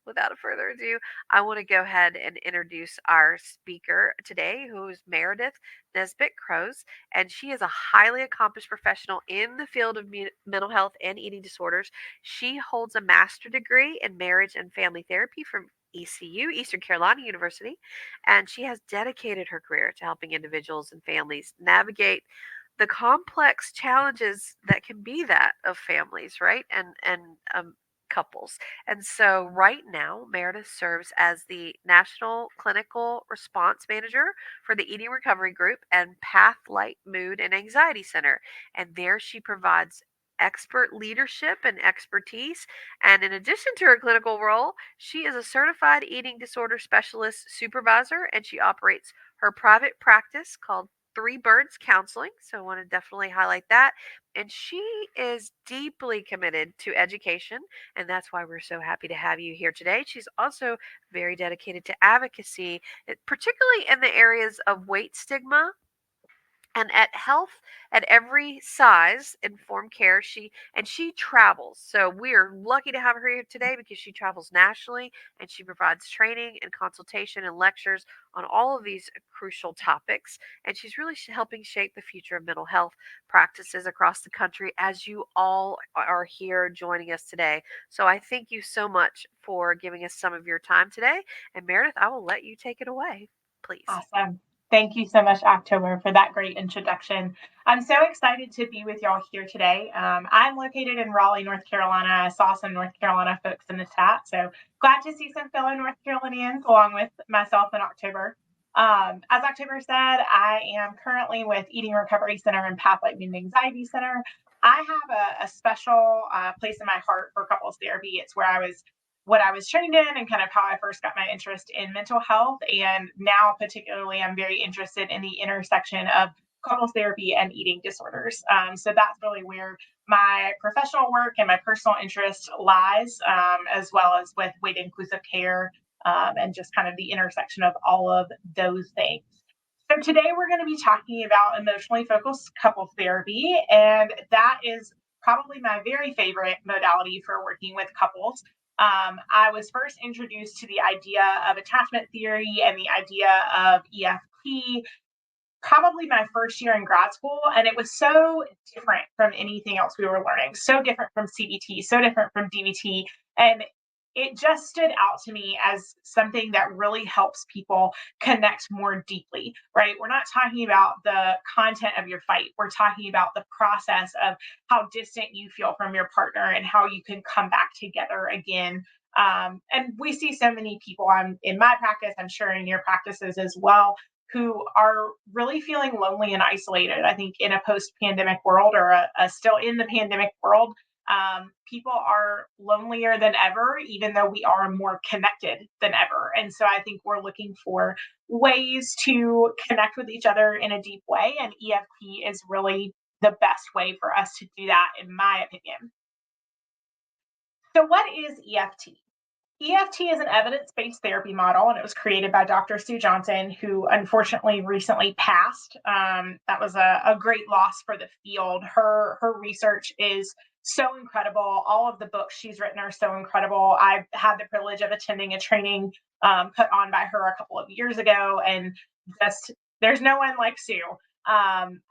without further ado, I want to go ahead and introduce our speaker today, who is Meredith Nisbet Crows, and she is a highly accomplished professional in the field of mental health and eating disorders. She holds a master's degree in marriage and family therapy from ECU, Eastern Carolina University, and she has dedicated her career to helping individuals and families navigate the complex challenges that can be that of families, right? And couples. And so right now, Meredith serves as the National Clinical Response Manager for the Eating Recovery Group and Pathlight Mood and Anxiety Center. And there she provides expert leadership and expertise. And in addition to her clinical role, she is a certified eating disorder specialist supervisor, and she operates her private practice called Three Birds Counseling. So I want to definitely highlight that. And she is deeply committed to education, and that's why we're so happy to have you here today. She's also very dedicated to advocacy, particularly in the areas of weight stigma and at health at every size informed care. She travels, so we are lucky to have her here today because she travels nationally, and she provides training and consultation and lectures on all of these crucial topics, and she's really helping shape the future of mental health practices across the country, as you all are here joining us today. So I thank you so much for giving us some of your time today, and Meredith, I will let you take it away, please. Awesome. Thank you so much, October, for that great introduction. I'm so excited to be with y'all here today. I'm located in Raleigh, North Carolina. I saw some North Carolina folks in the chat, so glad to see some fellow North Carolinians along with myself in October. As October said, I am currently with Eating Recovery Center and Pathlight Mood and Anxiety Center. I have a special place in my heart for couples therapy. It's where what I was trained in and kind of how I first got my interest in mental health. And now, particularly, I'm very interested in the intersection of couples therapy and eating disorders. So that's really where my professional work and my personal interest lies, as well as with weight inclusive care and just kind of the intersection of all of those things. So today we're going to be talking about emotionally focused couples therapy, and that is probably my very favorite modality for working with couples. I was first introduced to the idea of attachment theory and the idea of EFT probably my first year in grad school, and it was so different from anything else we were learning, so different from CBT, so different from DBT, and it just stood out to me as something that really helps people connect more deeply, right? We're not talking about the content of your fight. We're talking about the process of how distant you feel from your partner and how you can come back together again. And we see so many people in my practice, I'm sure in your practices as well, who are really feeling lonely and isolated. I think in a post-pandemic world or a still in the pandemic world, people are lonelier than ever, even though we are more connected than ever. And so I think we're looking for ways to connect with each other in a deep way. And EFT is really the best way for us to do that, in my opinion. So what is EFT? EFT is an evidence-based therapy model, and it was created by Dr. Sue Johnson, who unfortunately recently passed. That was a great loss for the field. Her research is so incredible. All of the books she's written are so incredible. I had the privilege of attending a training put on by her a couple of years ago, and just there's no one like Sue.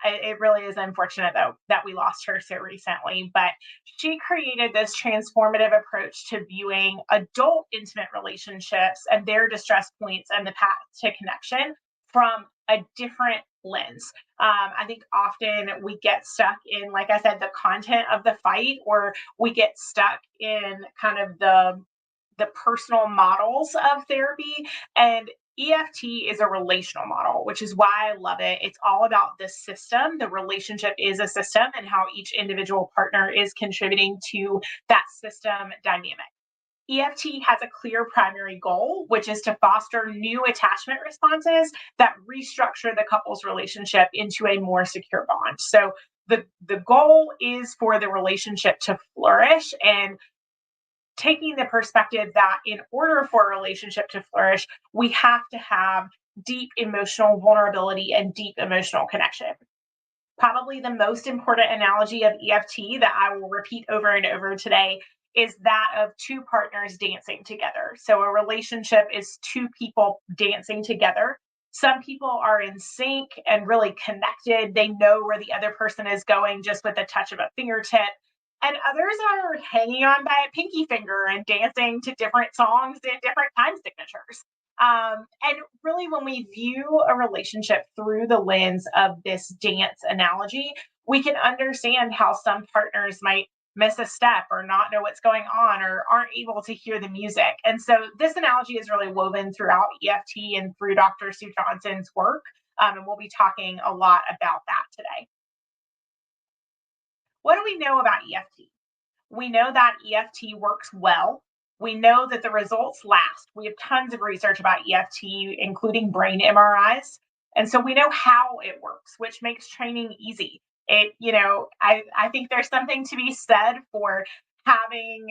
It really is unfortunate, though, that we lost her so recently, but she created this transformative approach to viewing adult intimate relationships and their distress points and the path to connection from a different lens. I think often we get stuck in, like I said, the content of the fight, or we get stuck in kind of the personal models of therapy. And EFT is a relational model, which is why I love it. It's all about the system. The relationship is a system and how each individual partner is contributing to that system dynamic. EFT has a clear primary goal, which is to foster new attachment responses that restructure the couple's relationship into a more secure bond. So the goal is for the relationship to flourish, and taking the perspective that in order for a relationship to flourish, we have to have deep emotional vulnerability and deep emotional connection. Probably the most important analogy of EFT that I will repeat over and over today is that of two partners dancing together. So a relationship is two people dancing together. Some people are in sync and really connected. They know where the other person is going just with the touch of a fingertip. And others are hanging on by a pinky finger and dancing to different songs in different time signatures. And really, when we view a relationship through the lens of this dance analogy, we can understand how some partners might miss a step or not know what's going on or aren't able to hear the music. And so this analogy is really woven throughout EFT and through Dr. Sue Johnson's work. And we'll be talking a lot about that today. What do we know about EFT? We know that EFT works well. We know that the results last. We have tons of research about EFT, including brain MRIs. And so we know how it works, which makes training easy. I think there's something to be said for having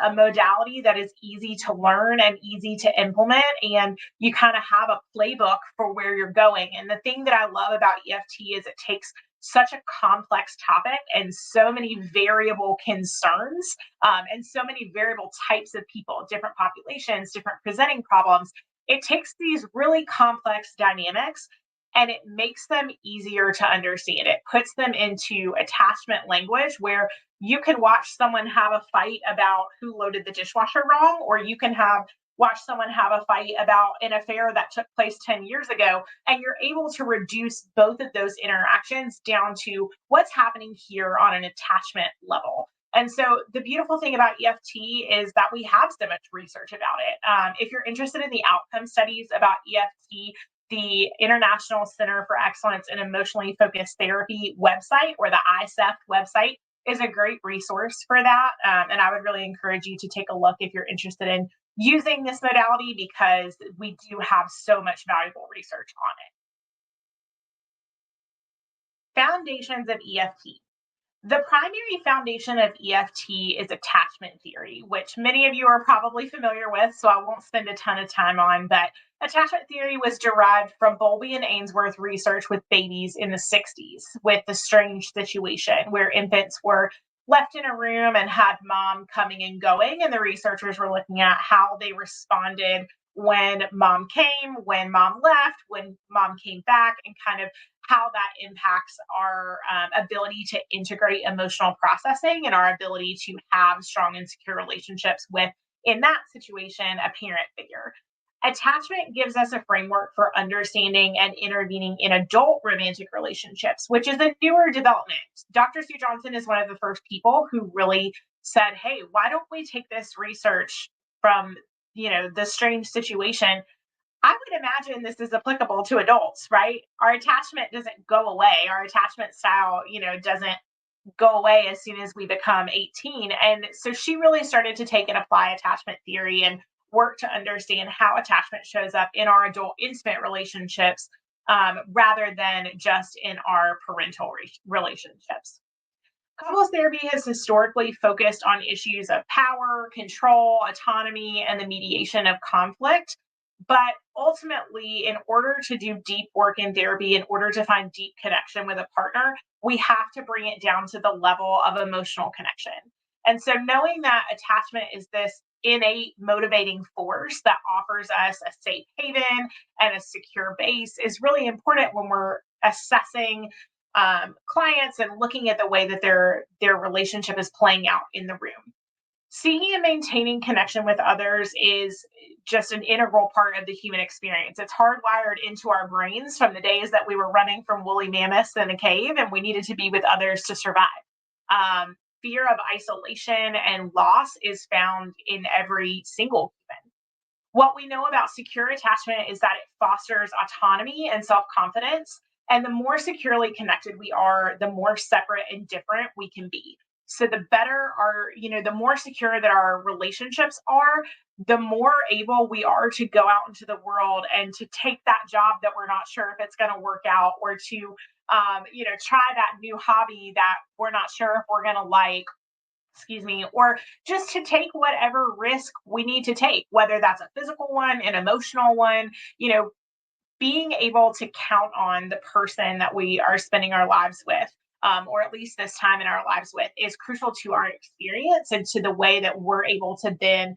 a modality that is easy to learn and easy to implement, and you kind of have a playbook for where you're going. And the thing that I love about EFT is it takes such a complex topic and so many variable concerns, and so many variable types of people, different populations, different presenting problems. It takes these really complex dynamics and it makes them easier to understand. It puts them into attachment language where you can watch someone have a fight about who loaded the dishwasher wrong, or you can have watch someone have a fight about an affair that took place 10 years ago, and you're able to reduce both of those interactions down to what's happening here on an attachment level. And so the beautiful thing about EFT is that we have so much research about it. If you're interested in the outcome studies about EFT, the International Center for Excellence in Emotionally Focused Therapy website, or the ICEF website, is a great resource for that. And I would really encourage you to take a look if you're interested in using this modality, because we do have so much valuable research on it. Foundations of EFT. The primary foundation of EFT is attachment theory, which many of you are probably familiar with, so I won't spend a ton of time on. But attachment theory was derived from Bowlby and Ainsworth research with babies in the 60s, with the strange situation where infants were left in a room and had mom coming and going, and the researchers were looking at how they responded when mom came, when mom left, when mom came back, and kind of how that impacts our ability to integrate emotional processing and our ability to have strong and secure relationships with, in that situation, a parent figure. Attachment gives us a framework for understanding and intervening in adult romantic relationships, which is a newer development. Dr. Sue Johnson is one of the first people who really said, hey, why don't we take this research from, the strange situation? I would imagine this is applicable to adults, right? Our attachment doesn't go away. Our attachment style, doesn't go away as soon as we become 18. And so she really started to take and apply attachment theory and work to understand how attachment shows up in our adult intimate relationships, rather than just in our parental relationships. Couples therapy has historically focused on issues of power, control, autonomy, and the mediation of conflict. But ultimately, in order to do deep work in therapy, in order to find deep connection with a partner, we have to bring it down to the level of emotional connection. And so, knowing that attachment is this innate motivating force that offers us a safe haven and a secure base is really important when we're assessing clients and looking at the way that their relationship is playing out in the room. Seeking and maintaining connection with others is just an integral part of the human experience. It's hardwired into our brains from the days that we were running from woolly mammoths in a cave and we needed to be with others to survive. Fear of isolation and loss is found in every single human. What we know about secure attachment is that it fosters autonomy and self confidence. And the more securely connected we are, the more separate and different we can be. So the better the more secure that our relationships are, the more able we are to go out into the world and to take that job that we're not sure if it's going to work out, or to, try that new hobby that we're not sure if we're going to like, or just to take whatever risk we need to take, whether that's a physical one, an emotional one, being able to count on the person that we are spending our lives with. or at least this time in our lives with, is crucial to our experience and to the way that we're able to then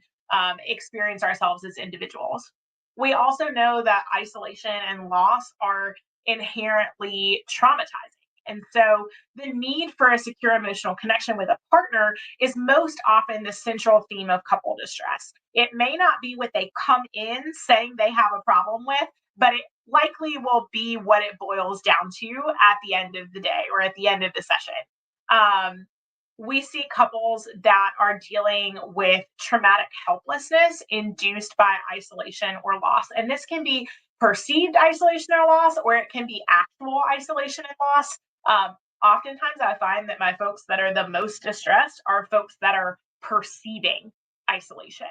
experience ourselves as individuals. We also know that isolation and loss are inherently traumatizing. And so the need for a secure emotional connection with a partner is most often the central theme of couple distress. It may not be what they come in saying they have a problem with, but it likely will be what it boils down to at the end of the day or at the end of the session. Um, we see couples that are dealing with traumatic helplessness induced by isolation or loss. And this can be perceived isolation or loss, or it can be actual isolation and loss. Oftentimes, I find that my folks that are the most distressed are folks that are perceiving isolation.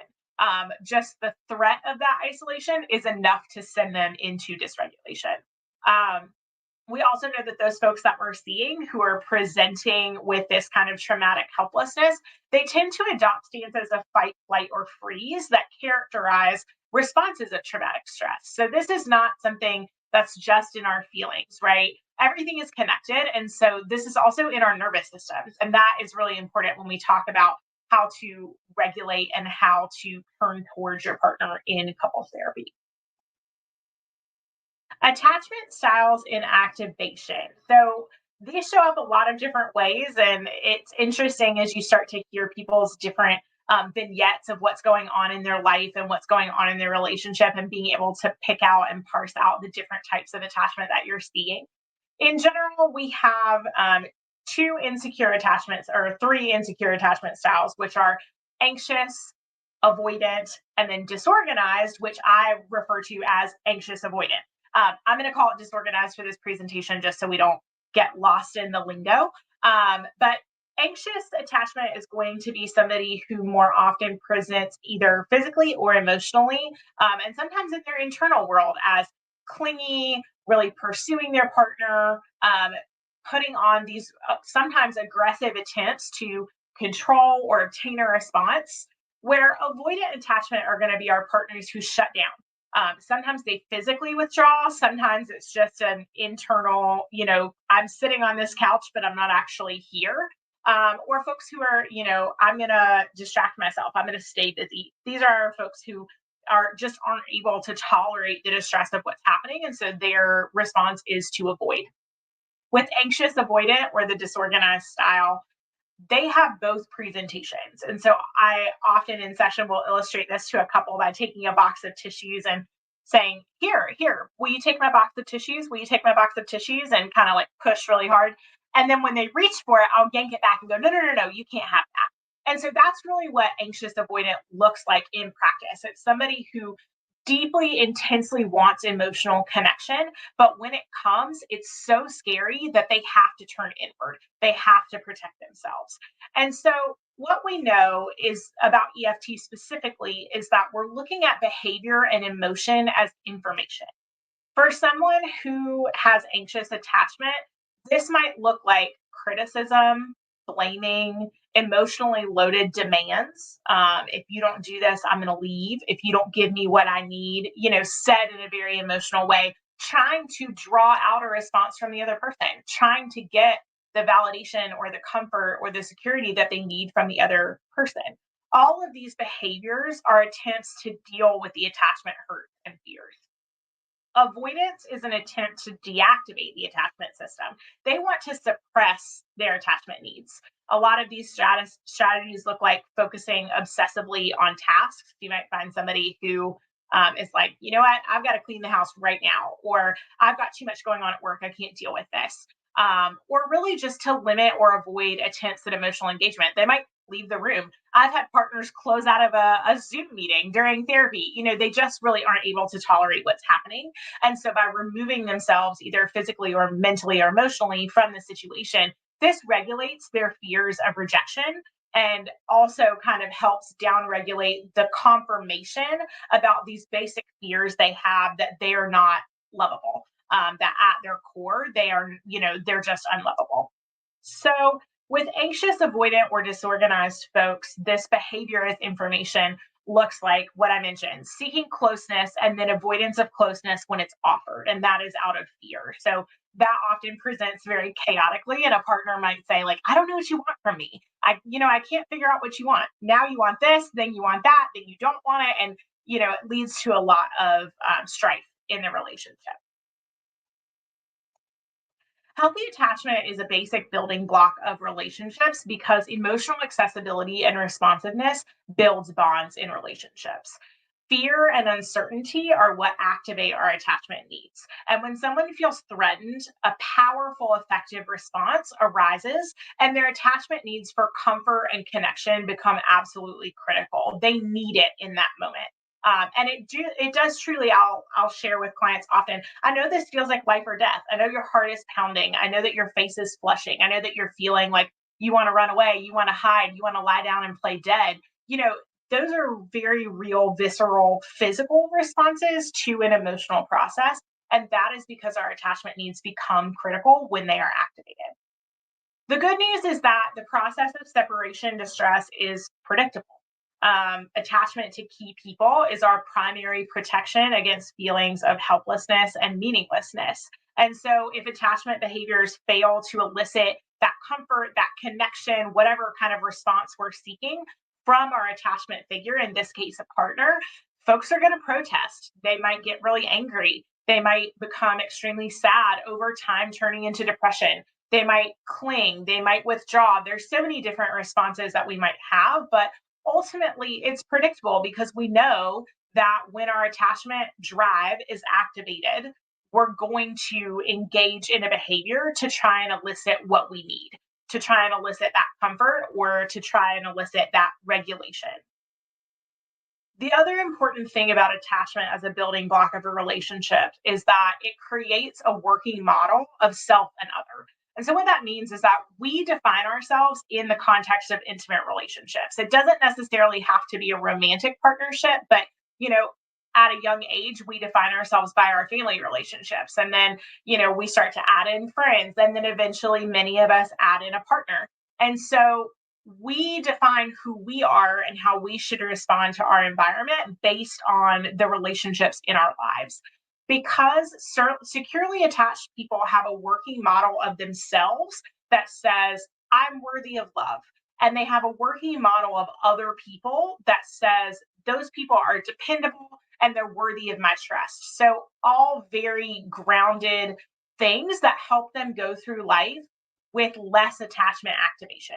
Just the threat of that isolation is enough to send them into dysregulation. Um, we also know that those folks that we're seeing who are presenting with this kind of traumatic helplessness, they tend to adopt stances of fight, flight, or freeze that characterize responses of traumatic stress. So this is not something that's just in our feelings, right? Everything is connected. And so this is also in our nervous systems. And that is really important when we talk about how to regulate and how to turn towards your partner in couples therapy. Attachment styles in activation. So these show up a lot of different ways, and it's interesting as you start to hear people's different vignettes of what's going on in their life and what's going on in their relationship, and being able to pick out and parse out the different types of attachment that you're seeing. In general, we have two insecure attachments or three insecure attachment styles, which are anxious, avoidant, and then disorganized, which I refer to as anxious avoidant. I'm going to call it disorganized for this presentation just so we don't get lost in the lingo. But anxious attachment is going to be somebody who more often presents either physically or emotionally, and sometimes in their internal world as clingy, really pursuing their partner, putting on these sometimes aggressive attempts to control or obtain a response, where avoidant attachment are going to be our partners who shut down. Sometimes they physically withdraw. Sometimes it's just an internal, I'm sitting on this couch, but I'm not actually here. Or folks who are, I'm going to distract myself. I'm going to stay busy. These are folks who aren't able to tolerate the distress of what's happening. And so their response is to avoid. With anxious avoidant or the disorganized style, they have both presentations. And so I often in session will illustrate this to a couple by taking a box of tissues and saying, here, will you take my box of tissues? Will you take my box of tissues? And kind of like push really hard. And then when they reach for it, I'll yank it back and go, no, you can't have that. And so that's really what anxious avoidant looks like in practice. It's somebody who deeply, intensely wants emotional connection, but when it comes, it's so scary that they have to turn inward. They have to protect themselves. And so, what we know is about EFT specifically is that we're looking at behavior and emotion as information. For someone who has anxious attachment, this might look like criticism, blaming, emotionally loaded demands. If you don't do this, I'm going to leave. If you don't give me what I need, said in a very emotional way, trying to draw out a response from the other person, trying to get the validation or the comfort or the security that they need from the other person. All of these behaviors are attempts to deal with the attachment hurt and fears. Avoidance is an attempt to deactivate the attachment system. They want to suppress their attachment needs. A lot of these strategies look like focusing obsessively on tasks. You might find somebody who is like, you know what, I've got to clean the house right now, or I've got too much going on at work, I can't deal with this. Or really just to limit or avoid attempts at emotional engagement. They might leave the room. I've had partners close out of a Zoom meeting during therapy. They just really aren't able to tolerate what's happening. And so by removing themselves either physically or mentally or emotionally from the situation, this regulates their fears of rejection and also kind of helps downregulate the confirmation about these basic fears they have that they are not lovable, that at their core, they're just unlovable. So with anxious, avoidant, or disorganized folks, this behavior is information looks like what I mentioned, seeking closeness and then avoidance of closeness when it's offered, and that is out of fear. So that often presents very chaotically, and a partner might say, like, I don't know what you want from me. I can't figure out what you want. Now you want this, then you want that, then you don't want it, and it leads to a lot of strife in the relationship. Healthy attachment is a basic building block of relationships because emotional accessibility and responsiveness builds bonds in relationships. Fear and uncertainty are what activate our attachment needs. And when someone feels threatened, a powerful, effective response arises, and their attachment needs for comfort and connection become absolutely critical. They need it in that moment. And it does truly. I'll share with clients often. I know this feels like life or death. I know your heart is pounding. I know that your face is flushing. I know that you're feeling like you want to run away, you want to hide, you want to lie down and play dead. Those are very real, visceral, physical responses to an emotional process. And that is because our attachment needs become critical when they are activated. The good news is that the process of separation distress is predictable. Attachment to key people is our primary protection against feelings of helplessness and meaninglessness. And so, if attachment behaviors fail to elicit that comfort, that connection, whatever kind of response we're seeking from our attachment figure, in this case, a partner, folks are going to protest. They might get really angry. They might become extremely sad over time, turning into depression. They might cling. They might withdraw. There's so many different responses that we might have, but ultimately it's predictable because we know that when our attachment drive is activated, we're going to engage in a behavior to try and elicit what we need, to try and elicit that comfort or to try and elicit that regulation. The other important thing about attachment as a building block of a relationship is that it creates a working model of self and other. And so, what that means is that we define ourselves in the context of intimate relationships. It doesn't necessarily have to be a romantic partnership, but, at a young age, we define ourselves by our family relationships. And then, we start to add in friends. And then eventually, many of us add in a partner. And so, we define who we are and how we should respond to our environment based on the relationships in our lives. Because securely attached people have a working model of themselves that says, I'm worthy of love. And they have a working model of other people that says, those people are dependable and they're worthy of my trust. So, all very grounded things that help them go through life with less attachment activation.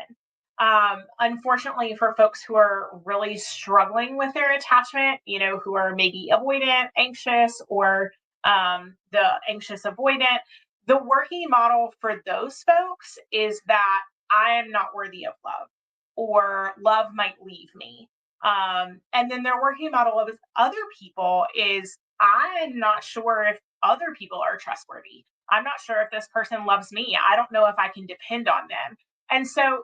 Unfortunately, for folks who are really struggling with their attachment, who are maybe avoidant, anxious, or the anxious avoidant, the working model for those folks is that I am not worthy of love, or love might leave me. And then their working model of other people is I'm not sure if other people are trustworthy. I'm not sure if this person loves me. I don't know if I can depend on them. And so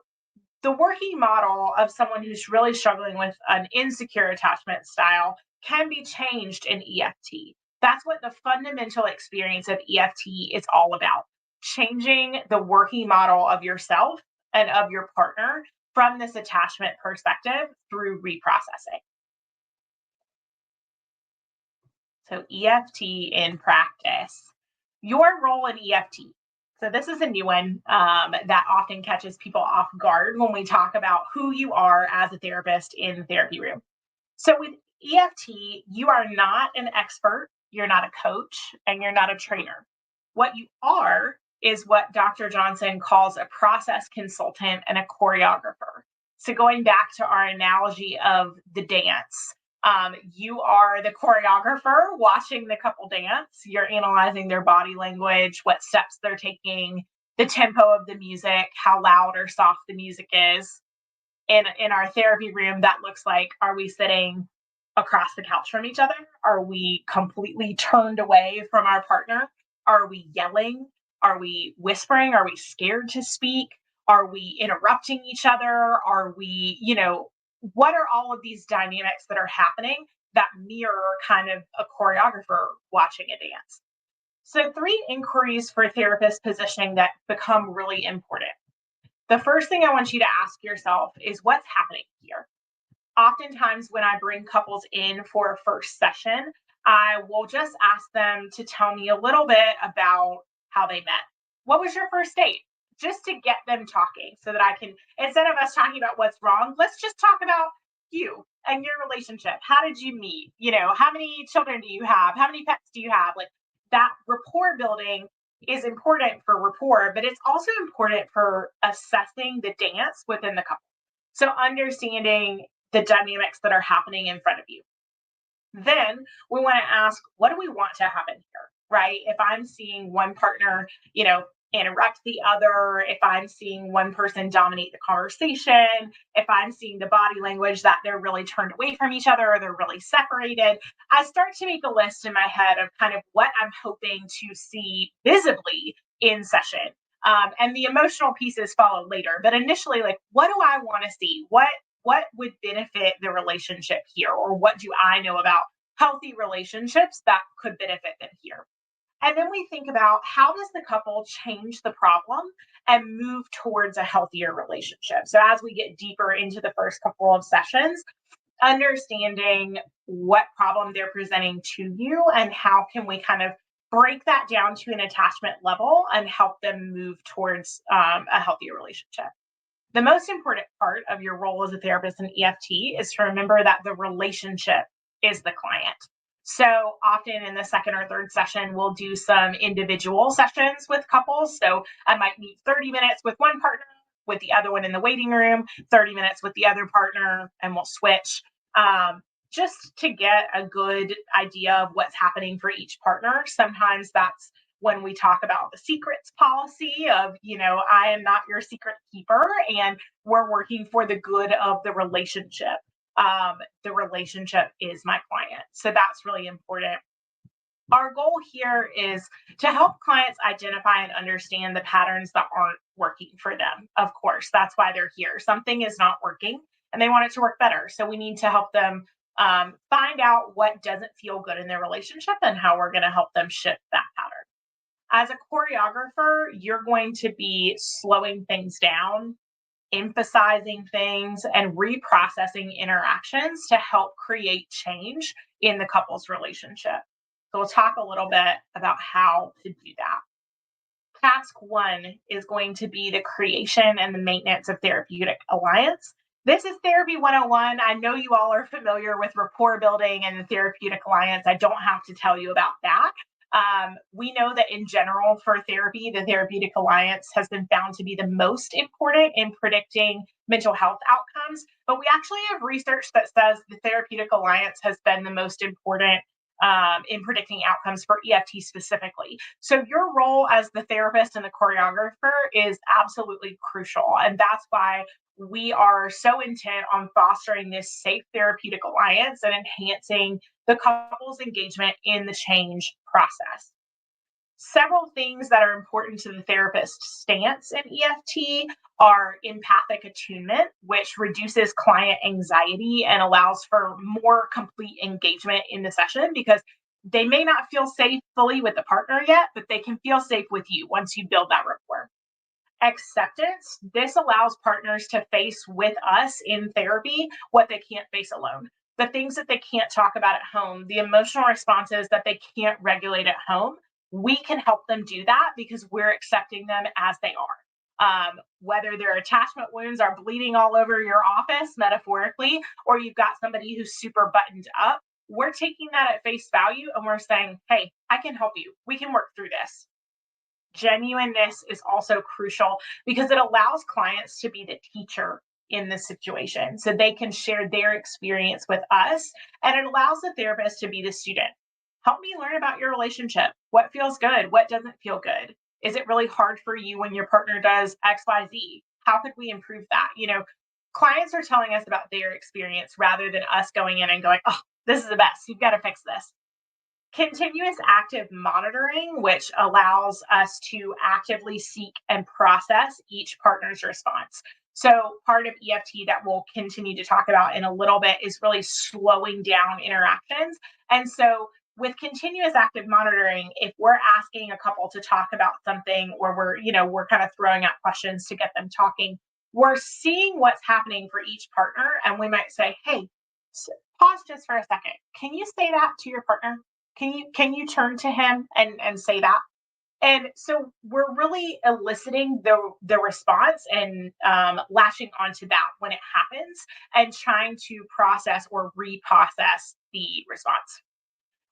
the working model of someone who's really struggling with an insecure attachment style can be changed in EFT. That's what the fundamental experience of EFT is all about, changing the working model of yourself and of your partner from this attachment perspective through reprocessing. So, EFT in practice. Your role in EFT. So this is a new one that often catches people off guard when we talk about who you are as a therapist in the therapy room. So with EFT, you are not an expert, you're not a coach, and you're not a trainer. What you are is what Dr. Johnson calls a process consultant and a choreographer. So going back to our analogy of the dance, you are the choreographer watching the couple dance. You're analyzing their body language, what steps they're taking, the tempo of the music, how loud or soft the music is. In our therapy room, that looks like, are we sitting across the couch from each other? Are we completely turned away from our partner? Are we yelling? Are we whispering? Are we scared to speak? Are we interrupting each other? Are we, what are all of these dynamics that are happening that mirror kind of a choreographer watching a dance? So, 3 inquiries for therapist positioning that become really important. The first thing I want you to ask yourself is, what's happening here? Oftentimes, when I bring couples in for a first session, I will just ask them to tell me a little bit about how they met. What was your first date? Just to get them talking so that I can, instead of us talking about what's wrong, let's just talk about you and your relationship. How did you meet? How many children do you have? How many pets do you have? Like that rapport building is important for rapport, but it's also important for assessing the dance within the couple. So understanding the dynamics that are happening in front of you. Then we want to ask, what do we want to happen here? Right? If I'm seeing one partner, interrupt the other, if I'm seeing one person dominate the conversation, if I'm seeing the body language that they're really turned away from each other or they're really separated, I start to make a list in my head of kind of what I'm hoping to see visibly in session. And the emotional pieces follow later. But initially, like, what do I want to see? What would benefit the relationship here? Or what do I know about healthy relationships that could benefit them here? And then we think about how does the couple change the problem and move towards a healthier relationship. So as we get deeper into the first couple of sessions, understanding what problem they're presenting to you and how can we kind of break that down to an attachment level and help them move towards a healthier relationship. The most important part of your role as a therapist in EFT is to remember that the relationship is the client. So often in the second or third session, we'll do some individual sessions with couples. So I might meet 30 minutes with one partner, with the other one in the waiting room, 30 minutes with the other partner, and we'll switch. Just to get a good idea of what's happening for each partner. Sometimes that's when we talk about the secrets policy of, I am not your secret keeper, and we're working for the good of the relationship. The relationship is my client. So that's really important. Our goal here is to help clients identify and understand the patterns that aren't working for them. Of course, that's why they're here. Something is not working and they want it to work better. So we need to help them find out what doesn't feel good in their relationship and how we're going to help them shift that pattern. As a choreographer, you're going to be slowing things down, emphasizing things, and reprocessing interactions to help create change in the couple's relationship. So we'll talk a little bit about how to do that. Task one is going to be the creation and the maintenance of therapeutic alliance. This is Therapy 101. I know you all are familiar with rapport building and the therapeutic alliance. I don't have to tell you about that. We know that in general for therapy, the therapeutic alliance has been found to be the most important in predicting mental health outcomes. But we actually have research that says the therapeutic alliance has been the most important in predicting outcomes for EFT specifically. So your role as the therapist and the choreographer is absolutely crucial. And that's why we are so intent on fostering this safe therapeutic alliance and enhancing the couple's engagement in the change process. Several things that are important to the therapist's stance in EFT are empathic attunement, which reduces client anxiety and allows for more complete engagement in the session because they may not feel safe fully with the partner yet, but they can feel safe with you once you build that rapport. Acceptance, this allows partners to face with us in therapy what they can't face alone. The things that they can't talk about at home, the emotional responses that they can't regulate at home, we can help them do that because we're accepting them as they are. Whether their attachment wounds are bleeding all over your office, metaphorically, or you've got somebody who's super buttoned up, we're taking that at face value and we're saying, hey, I can help you. We can work through this. Genuineness is also crucial because it allows clients to be the teacher in this situation so they can share their experience with us, and it allows the therapist to be the student. Help me learn about your relationship. What feels good? What doesn't feel good? Is it really hard for you when your partner does XYZ? How could we improve that? Clients are telling us about their experience rather than us going in and going, oh, this is the best. You've got to fix this. Continuous active monitoring, which allows us to actively seek and process each partner's response. So part of EFT that we'll continue to talk about in a little bit is really slowing down interactions. And so with continuous active monitoring, if we're asking a couple to talk about something or we're kind of throwing out questions to get them talking, we're seeing what's happening for each partner, and we might say, hey, pause just for a second. Can you say that to your partner? Can you turn to him and say that? And so we're really eliciting the response and latching onto that when it happens and trying to process or reprocess the response.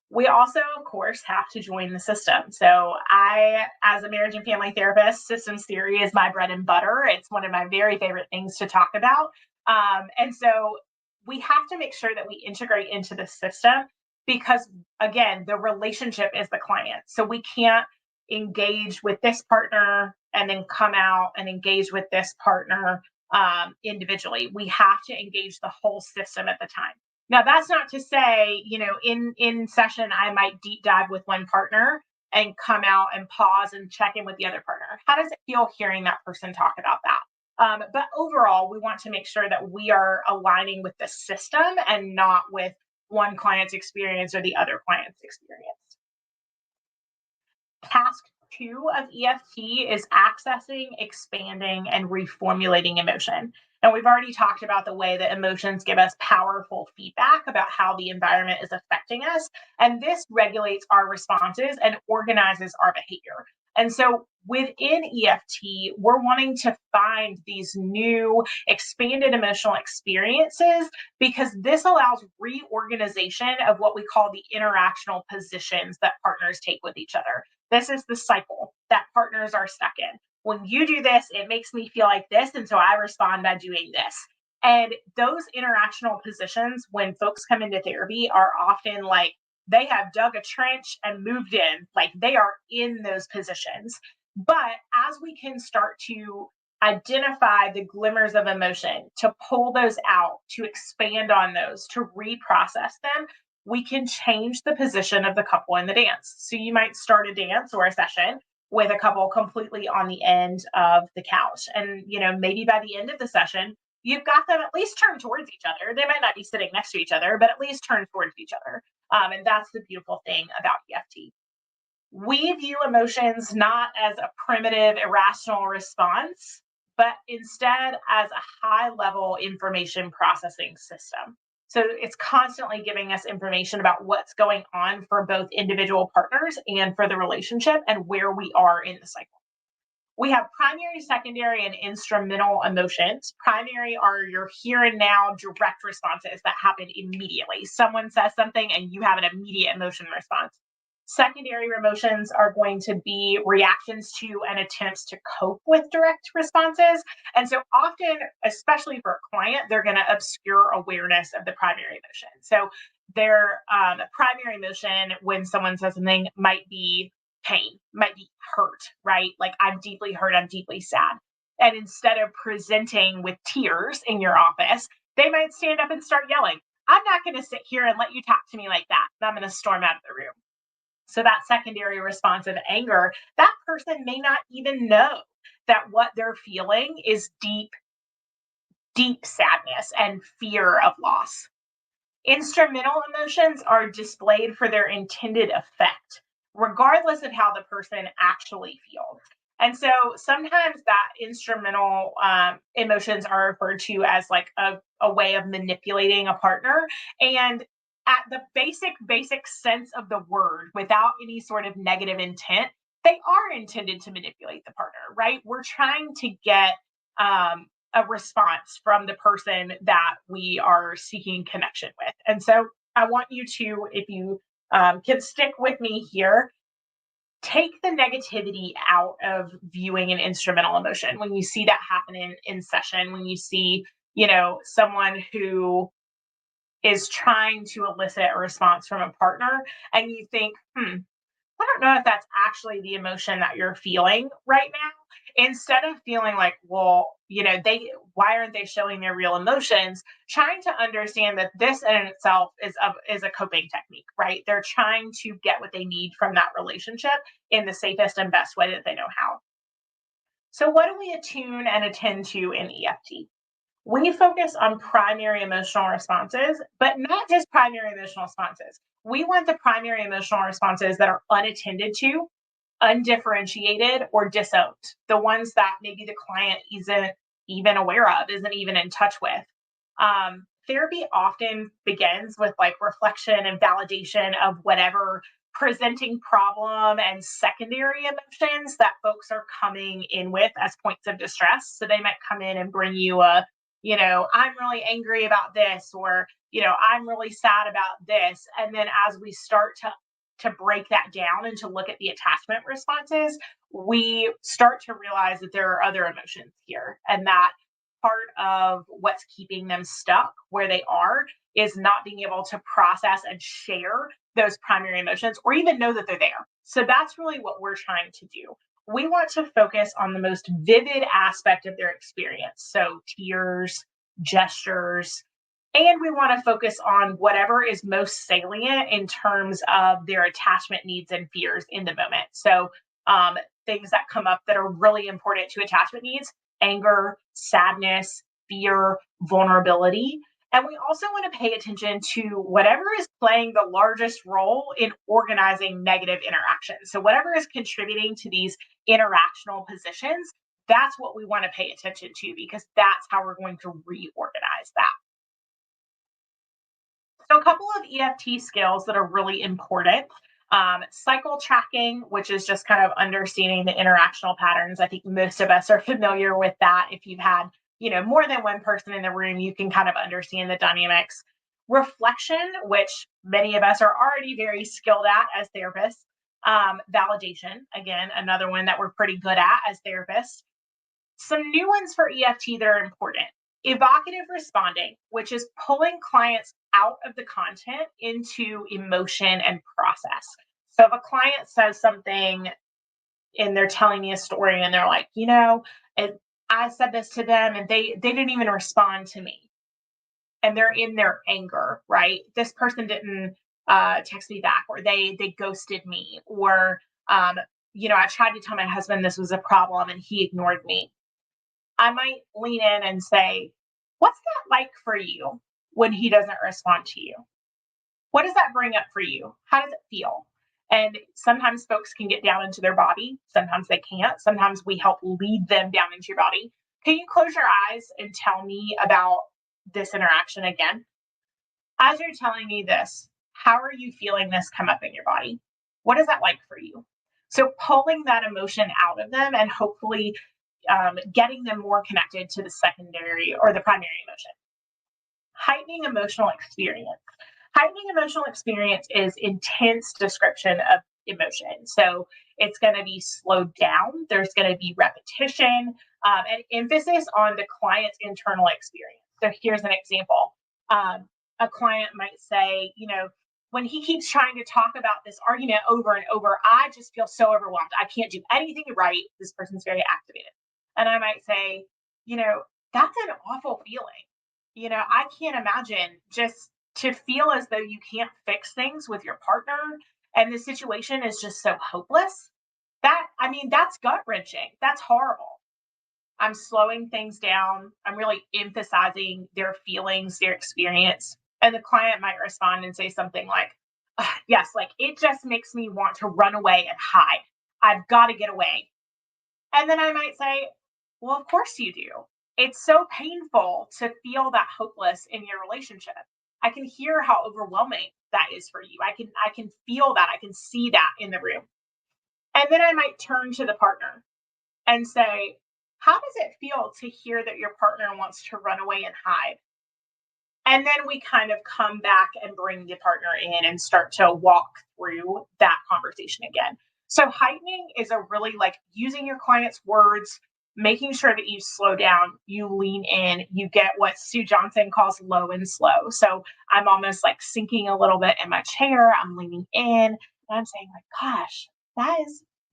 We also, of course, have to join the system. So as a marriage and family therapist, systems theory is my bread and butter. It's one of my very favorite things to talk about. And so we have to make sure that we integrate into the system because, again, the relationship is the client. So we can't engage with this partner and then come out and engage with this partner individually. We have to engage the whole system at the time. Now, that's not to say, in session, I might deep dive with one partner and come out and pause and check in with the other partner. How does it feel hearing that person talk about that? But overall, we want to make sure that we are aligning with the system and not with one client's experience or the other client's experience. Task 2 of EFT is accessing, expanding, and reformulating emotion. And we've already talked about the way that emotions give us powerful feedback about how the environment is affecting us. And this regulates our responses and organizes our behavior. And so within EFT, we're wanting to find these new expanded emotional experiences because this allows reorganization of what we call the interactional positions that partners take with each other. This is the cycle that partners are stuck in. When you do this, it makes me feel like this. And so I respond by doing this. And those interactional positions, when folks come into therapy, are often like they have dug a trench and moved in, like they are in those positions. But as we can start to identify the glimmers of emotion, to pull those out, to expand on those, to reprocess them, we can change the position of the couple in the dance. So you might start a dance or a session with a couple completely on the end of the couch. And, maybe by the end of the session, you've got them at least turned towards each other. They might not be sitting next to each other, but at least turned towards each other. And that's the beautiful thing about EFT. We view emotions not as a primitive, irrational response, but instead as a high level information processing system. So it's constantly giving us information about what's going on for both individual partners and for the relationship and where we are in the cycle. We have primary, secondary, and instrumental emotions. Primary are your here and now direct responses that happen immediately. Someone says something and you have an immediate emotion response. Secondary emotions are going to be reactions to and attempts to cope with direct responses. And so often, especially for a client, they're going to obscure awareness of the primary emotion. So their primary emotion when someone says something might be pain, might be hurt, right? Like I'm deeply hurt, I'm deeply sad. And instead of presenting with tears in your office, they might stand up and start yelling, I'm not going to sit here and let you talk to me like that. And I'm going to storm out of the room. So that secondary response of anger, that person may not even know that what they're feeling is deep, deep sadness and fear of loss. Instrumental emotions are displayed for their intended effect, regardless of how the person actually feels. And so sometimes that instrumental emotions are referred to as like a way of manipulating a partner. And at the basic sense of the word, without any sort of negative intent, they are intended to manipulate the partner, right? We're trying to get a response from the person that we are seeking connection with. And so I want you to, if you can stick with me here, take the negativity out of viewing an instrumental emotion. When you see that happen in session, when you see, someone who is trying to elicit a response from a partner and you think, I don't know if that's actually the emotion that you're feeling right now. Instead of feeling like, well, why aren't they showing their real emotions? Trying to understand that this in itself is a coping technique, right? They're trying to get what they need from that relationship in the safest and best way that they know how. So what do we attune and attend to in EFT? We focus on primary emotional responses, but not just primary emotional responses. We want the primary emotional responses that are unattended to, undifferentiated, or disowned. The ones that maybe the client isn't even aware of, isn't even in touch with. Therapy often begins with like reflection and validation of whatever presenting problem and secondary emotions that folks are coming in with as points of distress. So they might come in and bring you I'm really angry about this, or, I'm really sad about this. And then as we start to break that down and to look at the attachment responses, we start to realize that there are other emotions here, and that part of what's keeping them stuck where they are is not being able to process and share those primary emotions or even know that they're there. So that's really what we're trying to do. We want to focus on the most vivid aspect of their experience. So tears, gestures, and we want to focus on whatever is most salient in terms of their attachment needs and fears in the moment. So things that come up that are really important to attachment needs: anger, sadness, fear, vulnerability. And we also want to pay attention to whatever is playing the largest role in organizing negative interactions. So, whatever is contributing to these interactional positions, that's what we want to pay attention to, because that's how we're going to reorganize that. So, a couple of EFT skills that are really important. Cycle tracking, which is just kind of understanding the interactional patterns. I think most of us are familiar with that. If you've had, more than one person in the room, you can kind of understand the dynamics. Reflection, which many of us are already very skilled at as therapists. Validation, again, another one that we're pretty good at as therapists. Some new ones for EFT that are important: evocative responding, which is pulling clients out of the content into emotion and process. So if a client says something and they're telling me a story and they're like, I said this to them and they didn't even respond to me, and they're in their anger, right? This person didn't text me back, or they ghosted me, or I tried to tell my husband this was a problem and he ignored me. I might lean in and say, "What's that like for you when he doesn't respond to you? What does that bring up for you? How does it feel?" And sometimes folks can get down into their body. Sometimes they can't. Sometimes we help lead them down into your body. Can you close your eyes and tell me about this interaction again? As you're telling me this, how are you feeling this come up in your body? What is that like for you? So pulling that emotion out of them and hopefully getting them more connected to the secondary or the primary emotion. Heightening emotional experience. Heightening emotional experience is intense description of emotion. So it's going to be slowed down. There's going to be repetition and emphasis on the client's internal experience. So here's an example. A client might say, when he keeps trying to talk about this argument over and over, I just feel so overwhelmed. I can't do anything right. This person's very activated. And I might say, that's an awful feeling. I can't imagine just to feel as though you can't fix things with your partner and the situation is just so hopeless. That's gut wrenching. That's horrible. I'm slowing things down. I'm really emphasizing their feelings, their experience. And the client might respond and say something like, yes, like it just makes me want to run away and hide. I've got to get away. And then I might say, well, of course you do. It's so painful to feel that hopeless in your relationship. I can hear how overwhelming that is for you. I can feel that. I can see that in the room. And then I might turn to the partner and say, how does it feel to hear that your partner wants to run away and hide? And then we kind of come back and bring the partner in and start to walk through that conversation again. So heightening is a really like using your client's words, making sure that you slow down, you lean in, you get what Sue Johnson calls low and slow. So I'm almost like sinking a little bit in my chair, I'm leaning in, and I'm saying like, gosh,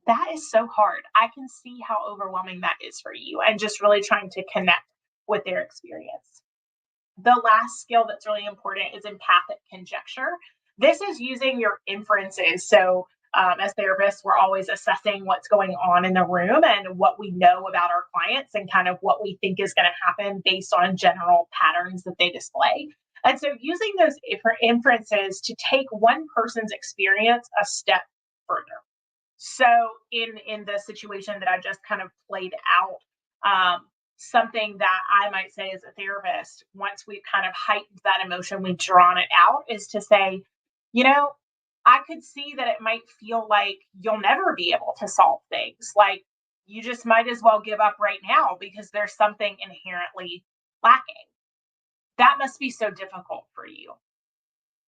that is so hard. I can see how overwhelming that is for you, and just really trying to connect with their experience. The last skill that's really important is empathic conjecture. This is using your inferences. So, as therapists, we're always assessing what's going on in the room and what we know about our clients and kind of what we think is going to happen based on general patterns that they display. And so, using those inferences to take one person's experience a step further. So, in the situation that I just kind of played out, something that I might say as a therapist, once we've kind of heightened that emotion, we've drawn it out, is to say, you know, I could see that it might feel like you'll never be able to solve things. Like you just might as well give up right now because there's something inherently lacking. That must be so difficult for you.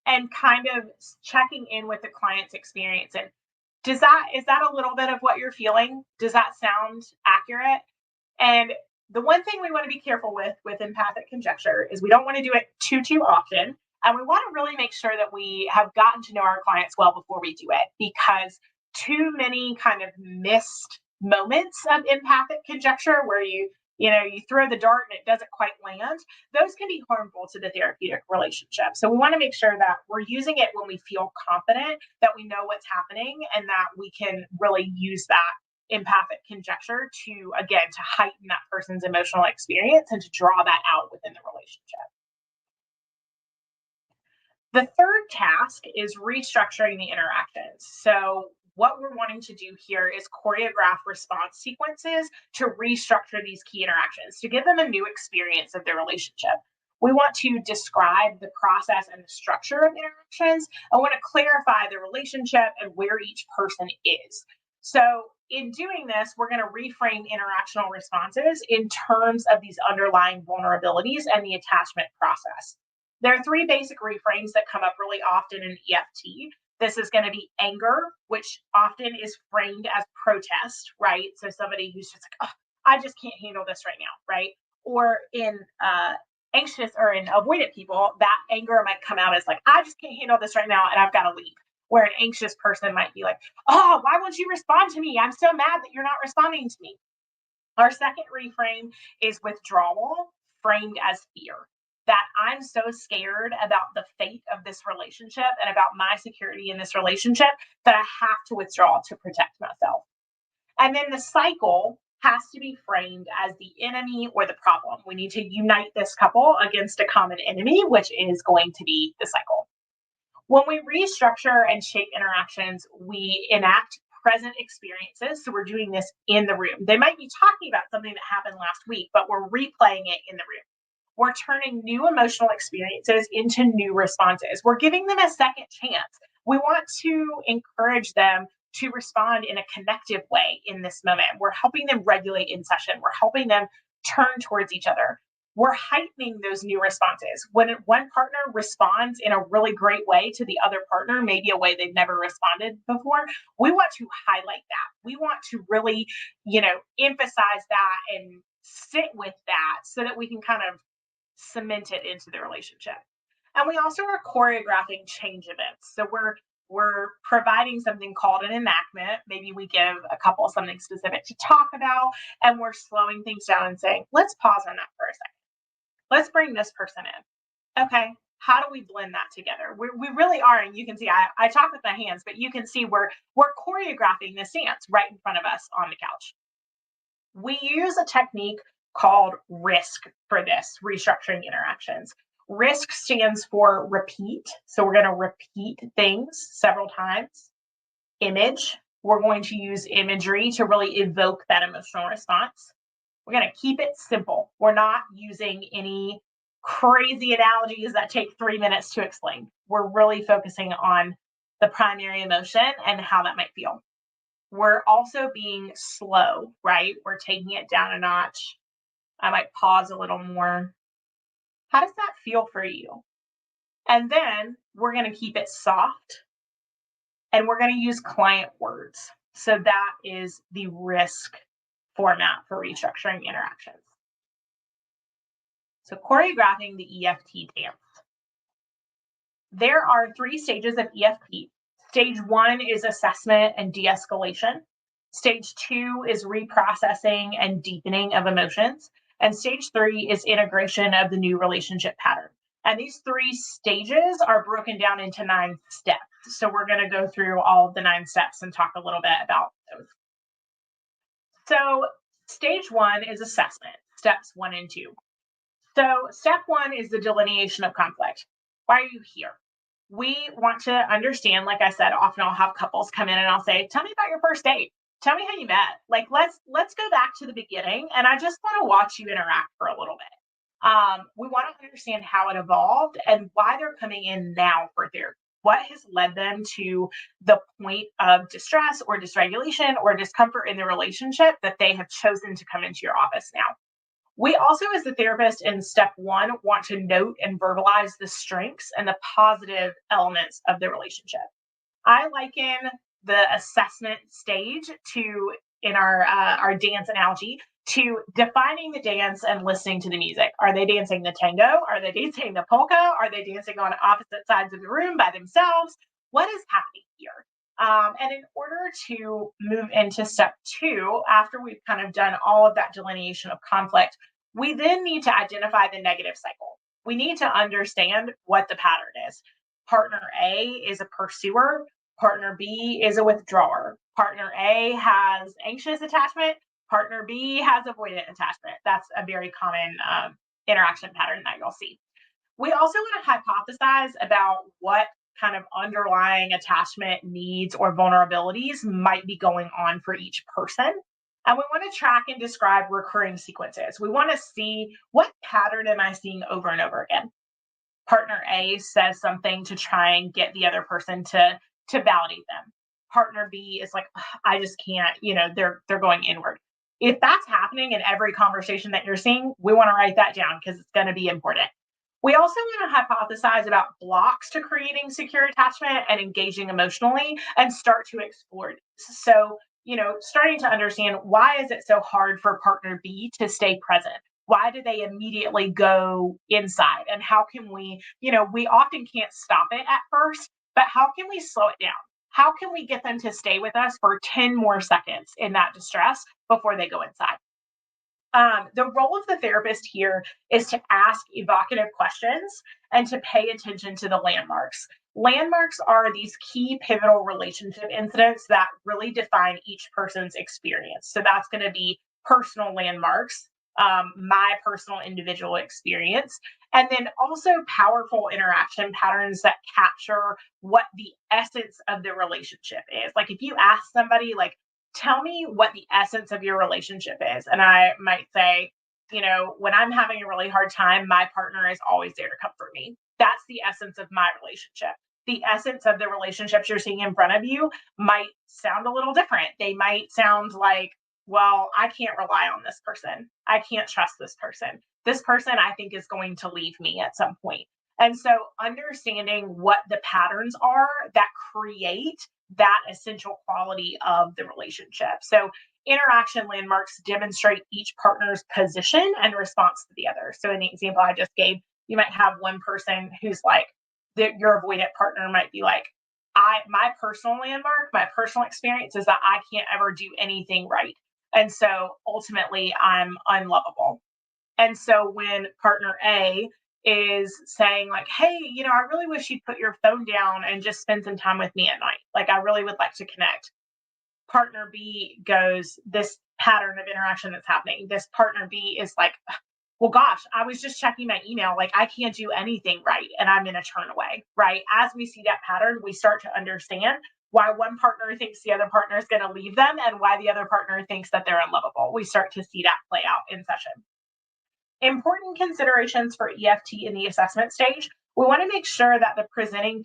And kind of checking in with the client's experience. And is that a little bit of what you're feeling? Does that sound accurate? And the one thing we want to be careful with empathic conjecture is we don't want to do it too often. And we want to really make sure that we have gotten to know our clients well before we do it, because too many kind of missed moments of empathic conjecture where you throw the dart and it doesn't quite land, those can be harmful to the therapeutic relationship. So we want to make sure that we're using it when we feel confident that we know what's happening and that we can really use that empathic conjecture to, again, to heighten that person's emotional experience and to draw that out within the relationship. The third task is restructuring the interactions. So what we're wanting to do here is choreograph response sequences to restructure these key interactions, to give them a new experience of their relationship. We want to describe the process and the structure of interactions. I want to clarify the relationship and where each person is. So in doing this, we're going to reframe interactional responses in terms of these underlying vulnerabilities and the attachment process. There are three basic reframes that come up really often in EFT. This is going to be anger, which often is framed as protest, right? So somebody who's just like, oh, I just can't handle this right now, right? Or in anxious or in avoidant people, that anger might come out as like, I just can't handle this right now and I've got to leave. Where an anxious person might be like, oh, why won't you respond to me? I'm so mad that you're not responding to me. Our second reframe is withdrawal, framed as fear. That I'm so scared about the fate of this relationship and about my security in this relationship that I have to withdraw to protect myself. And then the cycle has to be framed as the enemy or the problem. We need to unite this couple against a common enemy, which is going to be the cycle. When we restructure and shape interactions, we enact present experiences. So we're doing this in the room. They might be talking about something that happened last week, but we're replaying it in the room. We're turning new emotional experiences into new responses. We're giving them a second chance. We want to encourage them to respond in a connective way in this moment. We're helping them regulate in session. We're helping them turn towards each other. We're heightening those new responses. When one partner responds in a really great way to the other partner, maybe a way they've never responded before, we want to highlight that. We want to really, emphasize that and sit with that so that we can kind of cement it into the relationship. And we also are choreographing change events. So we're providing something called an enactment. Maybe we give a couple something specific to talk about, and we're slowing things down and saying, let's pause on that for a second. Let's bring this person in. Okay, how do we blend that together? We really are, and you can see I talk with my hands, but you can see we're choreographing this dance right in front of us on the couch. We use a technique called risk for this restructuring interactions. Risk stands for repeat. So we're going to repeat things several times. Image, we're going to use imagery to really evoke that emotional response. We're going to keep it simple. We're not using any crazy analogies that take 3 minutes to explain. We're really focusing on the primary emotion and how that might feel. We're also being slow, right? We're taking it down a notch. I might pause a little more. How does that feel for you? And then we're going to keep it soft and we're going to use client words. So that is the risk format for restructuring interactions. So choreographing the EFT dance. There are 3 stages of EFT. Stage 1 is assessment and de-escalation. Stage 2 is reprocessing and deepening of emotions. And stage 3 is integration of the new relationship pattern. And these 3 stages are broken down into 9 steps. So we're going to go through all of the 9 steps and talk a little bit about those. So stage 1 is assessment, steps 1 and 2. So step 1 is the delineation of conflict. Why are you here? We want to understand, like I said, often I'll have couples come in and I'll say, tell me about your first date. Tell me how you met. Like, let's go back to the beginning, and I just want to watch you interact for a little bit. We want to understand how it evolved and why they're coming in now for therapy. What has led them to the point of distress or dysregulation or discomfort in the relationship that they have chosen to come into your office now? We also, as the therapist in step one, want to note and verbalize the strengths and the positive elements of the relationship. I liken the assessment stage to, in our dance analogy, to defining the dance and listening to the music. Are they dancing the tango? Are they dancing the polka? Are they dancing on opposite sides of the room by themselves? What is happening here? And in order to move into step two, after we've kind of done all of that delineation of conflict, we then need to identify the negative cycle. We need to understand what the pattern is. Partner A is a pursuer, partner B is a withdrawer. Partner A has anxious attachment, partner B has avoidant attachment. That's a very common interaction pattern that you'll see. We also want to hypothesize about what kind of underlying attachment needs or vulnerabilities might be going on for each person. And we want to track and describe recurring sequences. We want to see what pattern am I seeing over and over again. Partner A says something to try and get the other person to validate them. Partner B is like, I just can't, they're going inward. If that's happening in every conversation that you're seeing, we want to write that down because it's going to be important. We also want to hypothesize about blocks to creating secure attachment and engaging emotionally and start to explore this. So, starting to understand, why is it so hard for partner B to stay present? Why do they immediately go inside? And how can we, we often can't stop it at first, but how can we slow it down? How can we get them to stay with us for 10 more seconds in that distress before they go inside? The role of the therapist here is to ask evocative questions and to pay attention to the landmarks. Landmarks are these key pivotal relationship incidents that really define each person's experience. So that's going to be personal landmarks, my personal individual experience, and then also powerful interaction patterns that capture what the essence of the relationship is. Like if you ask somebody, like, tell me what the essence of your relationship is. And I might say, when I'm having a really hard time, my partner is always there to comfort me. That's the essence of my relationship. The essence of the relationships you're seeing in front of you might sound a little different. They might sound like, well, I can't rely on this person. I can't trust this person. This person, I think, is going to leave me at some point. And so understanding what the patterns are that create that essential quality of the relationship. So interaction landmarks demonstrate each partner's position and response to the other. So in the example I just gave, you might have one person who's like, your avoidant partner might be like, my personal landmark, my personal experience is that I can't ever do anything right. And so ultimately I'm unlovable. And so when partner A is saying like, hey, I really wish you'd put your phone down and just spend some time with me at night. Like I really would like to connect. Partner B goes, this pattern of interaction that's happening. This partner B is like, well, gosh, I was just checking my email. Like I can't do anything right. And I'm going to turn away, right? As we see that pattern, we start to understand why one partner thinks the other partner is going to leave them and why the other partner thinks that they're unlovable. We start to see that play out in session. Important considerations for EFT in the assessment stage. We want to make sure that the presenting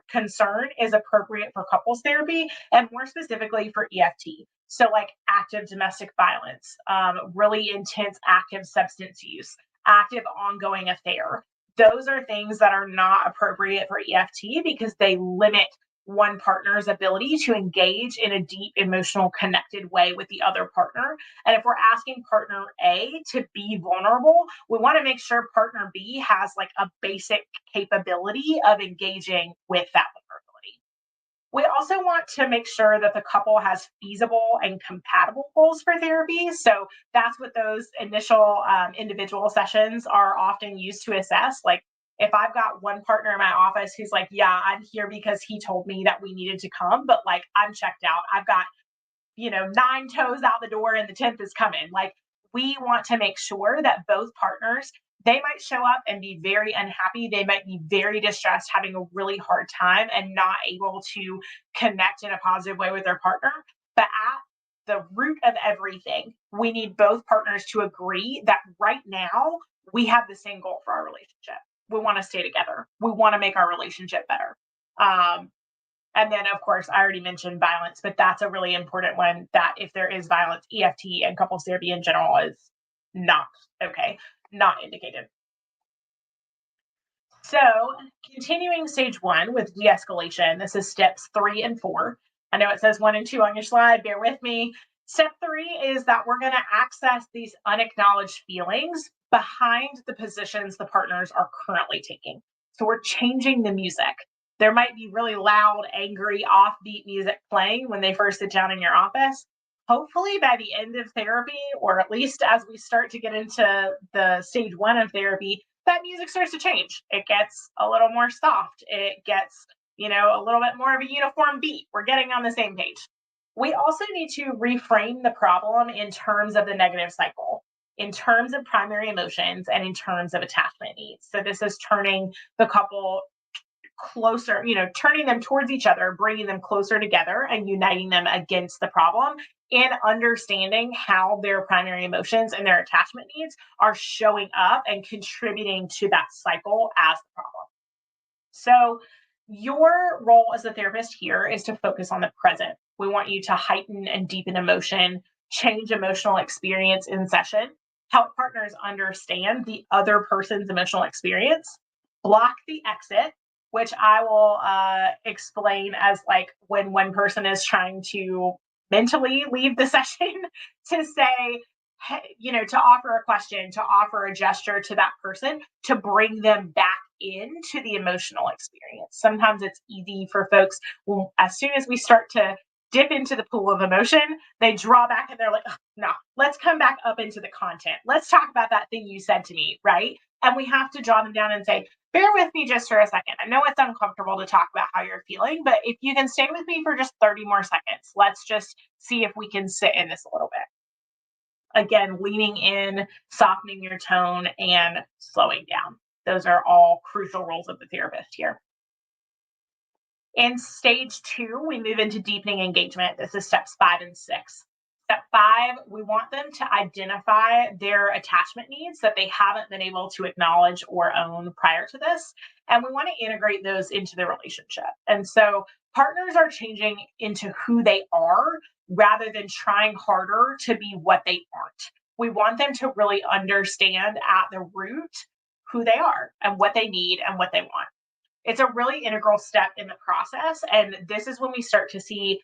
concern is appropriate for couples therapy and more specifically for EFT. So like active domestic violence, really intense active substance use, active ongoing affair. Those are things that are not appropriate for EFT because they limit one partner's ability to engage in a deep emotional connected way with the other partner. And if we're asking partner A to be vulnerable, we want to make sure partner B has like a basic capability of engaging with that vulnerability. We also want to make sure that the couple has feasible and compatible goals for therapy. So that's what those initial individual sessions are often used to assess. Like if I've got one partner in my office who's like, yeah, I'm here because he told me that we needed to come, but like I'm checked out. I've got, 9 toes out the door and the 10th is coming. Like we want to make sure that both partners, they might show up and be very unhappy. They might be very distressed, having a really hard time and not able to connect in a positive way with their partner. But the root of everything, we need both partners to agree that right now we have the same goal for our relationship. We want to stay together. We want to make our relationship better. Um, and then, of course, I already mentioned violence, but that's a really important one, that if there is violence, EFT and couples therapy in general is not okay, not indicated. So, continuing stage one with de escalation, this is steps 3 and 4. I know it says 1 and 2 on your slide, bear with me. Step 3 is that we're going to access these unacknowledged feelings behind the positions the partners are currently taking. So, we're changing the music. There might be really loud, angry, offbeat music playing when they first sit down in your office. Hopefully, by the end of therapy, or at least as we start to get into the stage 1 of therapy, that music starts to change. It gets a little more soft. It gets, a little bit more of a uniform beat. We're getting on the same page. We also need to reframe the problem in terms of the negative cycle, in terms of primary emotions, and in terms of attachment needs. So this is turning the couple closer, turning them towards each other, bringing them closer together and uniting them against the problem, in understanding how their primary emotions and their attachment needs are showing up and contributing to that cycle as the problem. So, your role as a therapist here is to focus on the present. We want you to heighten and deepen emotion, change emotional experience in session, help partners understand the other person's emotional experience, block the exit, which I will explain as like when one person is trying to mentally leave the session, to say, to offer a question, to offer a gesture to that person to bring them back into the emotional experience. Sometimes it's easy for folks, well, as soon as we start to dip into the pool of emotion, they draw back and they're like, no, let's come back up into the content. Let's talk about that thing you said to me, right? And we have to draw them down and say, bear with me just for a second. I know it's uncomfortable to talk about how you're feeling, but if you can stay with me for just 30 more seconds, let's just see if we can sit in this a little bit. Again, leaning in, softening your tone, and slowing down. Those are all crucial roles of the therapist here. In stage 2, we move into deepening engagement. This is steps 5 and 6. Step 5, we want them to identify their attachment needs that they haven't been able to acknowledge or own prior to this. And we want to integrate those into the relationship. And so partners are changing into who they are rather than trying harder to be what they aren't. We want them to really understand at the root who they are and what they need and what they want. It's a really integral step in the process. And this is when we start to see